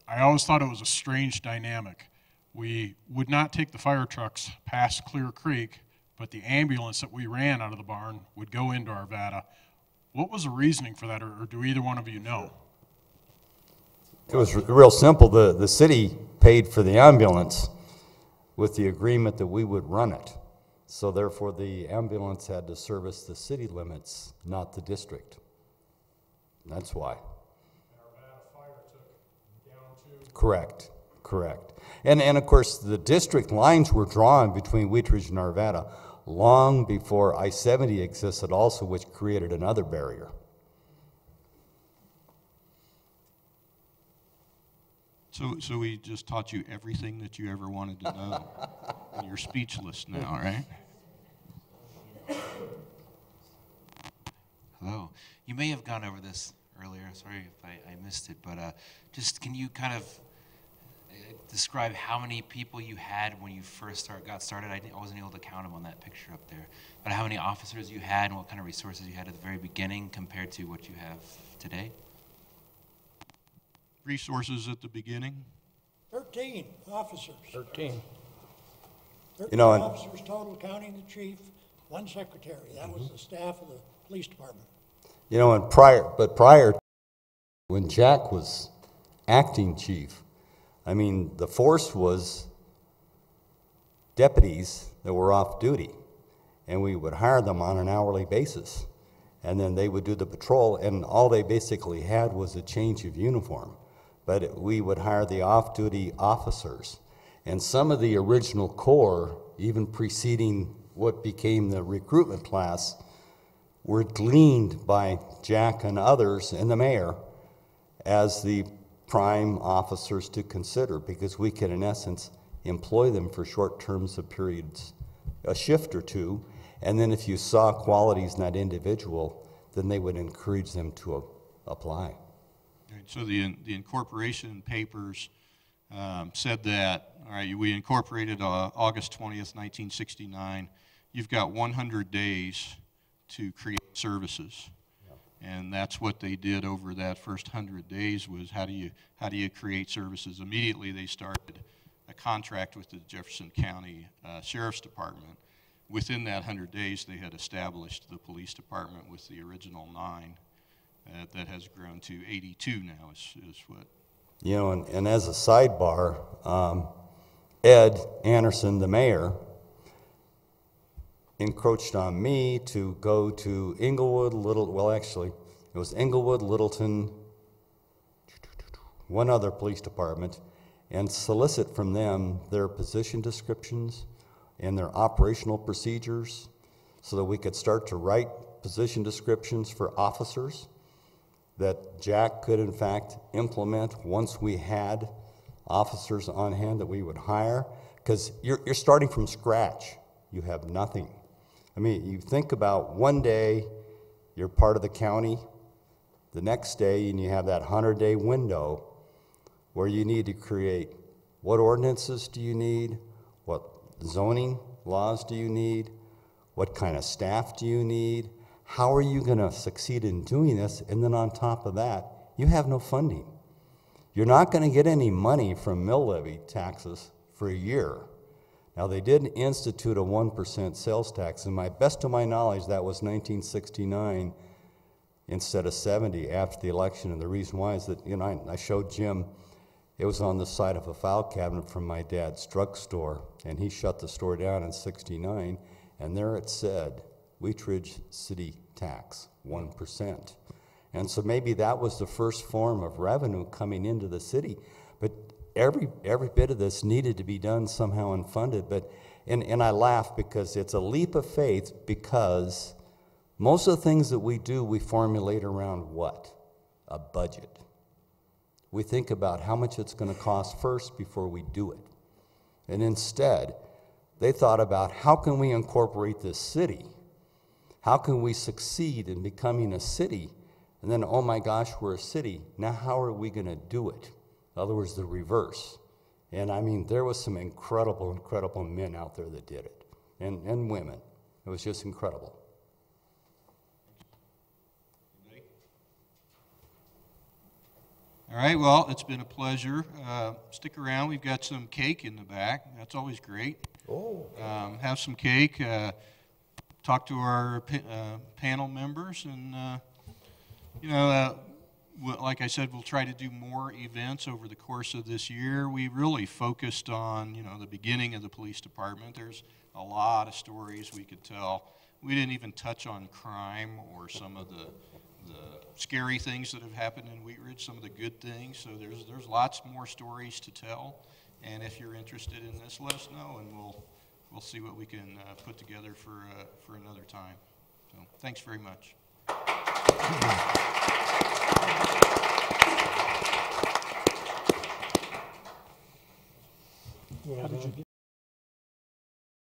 I always thought it was a strange dynamic. We would not take the fire trucks past Clear Creek, but the ambulance that we ran out of the barn would go into Arvada. What was the reasoning for that, or do either one of you know? It was real simple. The city paid for the ambulance with the agreement that we would run it. So therefore, the ambulance had to service the city limits, not the district. That's why. Correct, correct. And of course, the district lines were drawn between Wheat Ridge and Arvada long before I-70 existed also, which created another barrier. So we just taught you everything that you ever wanted to know. And you're speechless now, right? Hello. You may have gone over this earlier. Sorry if I missed it, but just can you kind of describe how many people you had when you first got started? I wasn't able to count them on that picture up there. But how many officers you had and what kind of resources you had at the very beginning compared to what you have today? Resources at the beginning? 13 officers. 13. 13 You know, and- officers total, counting the chief, one secretary. That was the staff of the police department. You know, and prior, when Jack was acting chief, I mean, the force was deputies that were off duty, and we would hire them on an hourly basis, and then they would do the patrol, and all they basically had was a change of uniform. But we would hire the off-duty officers, and some of the original corps, even preceding what became the recruitment class, were gleaned by Jack and others and the mayor as the prime officers to consider, because we could, in essence, employ them for short terms of periods, a shift or two, and then if you saw qualities in that individual, then they would encourage them to apply. Right, so the incorporation papers said that, all right, we incorporated August 20th, 1969. You've got 100 days to create services. And that's what they did over that first 100 days was how do you create services? Immediately they started a contract with the Jefferson County Sheriff's Department. Within that 100 days they had established the police department with the original 9 that has grown to 82 now is what. You know, and as a sidebar, Ed Anderson, the mayor, encroached on me to go to Englewood, it was Englewood, Littleton, one other police department, and solicit from them their position descriptions and their operational procedures so that we could start to write position descriptions for officers that Jack could in fact implement once we had officers on hand that we would hire, because you're starting from scratch. You have nothing. I mean, you think about one day you're part of the county, the next day and you have that 100-day window where you need to create what ordinances do you need, what zoning laws do you need, what kind of staff do you need, how are you going to succeed in doing this, and then on top of that, you have no funding. You're not going to get any money from mill levy taxes for a year. Now, they did institute a 1% sales tax, and best to my knowledge, that was 1969 instead of 70 after the election. And the reason why is that, you know, I showed Jim, it was on the side of a file cabinet from my dad's drugstore, and he shut the store down in 69, and there it said, Wheatridge City Tax, 1%. And so maybe that was the first form of revenue coming into the city. But every bit of this needed to be done somehow and funded. And I laugh because it's a leap of faith, because most of the things that we do, we formulate around what? A budget. We think about how much it's going to cost first before we do it. And instead, they thought about how can we incorporate this city? How can we succeed in becoming a city? And then, oh my gosh, we're a city. Now how are we going to do it? In other words, the reverse. And I mean, there was some incredible, incredible men out there that did it, and women. It was just incredible. All right, well, it's been a pleasure. Stick around. We've got some cake in the back. That's always great. Oh. Have some cake. Talk to our panel members, and you know, like I said, we'll try to do more events over the course of this year. We really focused on, you know, the beginning of the police department. There's a lot of stories we could tell. We didn't even touch on crime or some of the scary things that have happened in Wheatridge, some of the good things. So there's lots more stories to tell. And if you're interested in this, let us know, and we'll see what we can put together for another time. So thanks very much. How did you get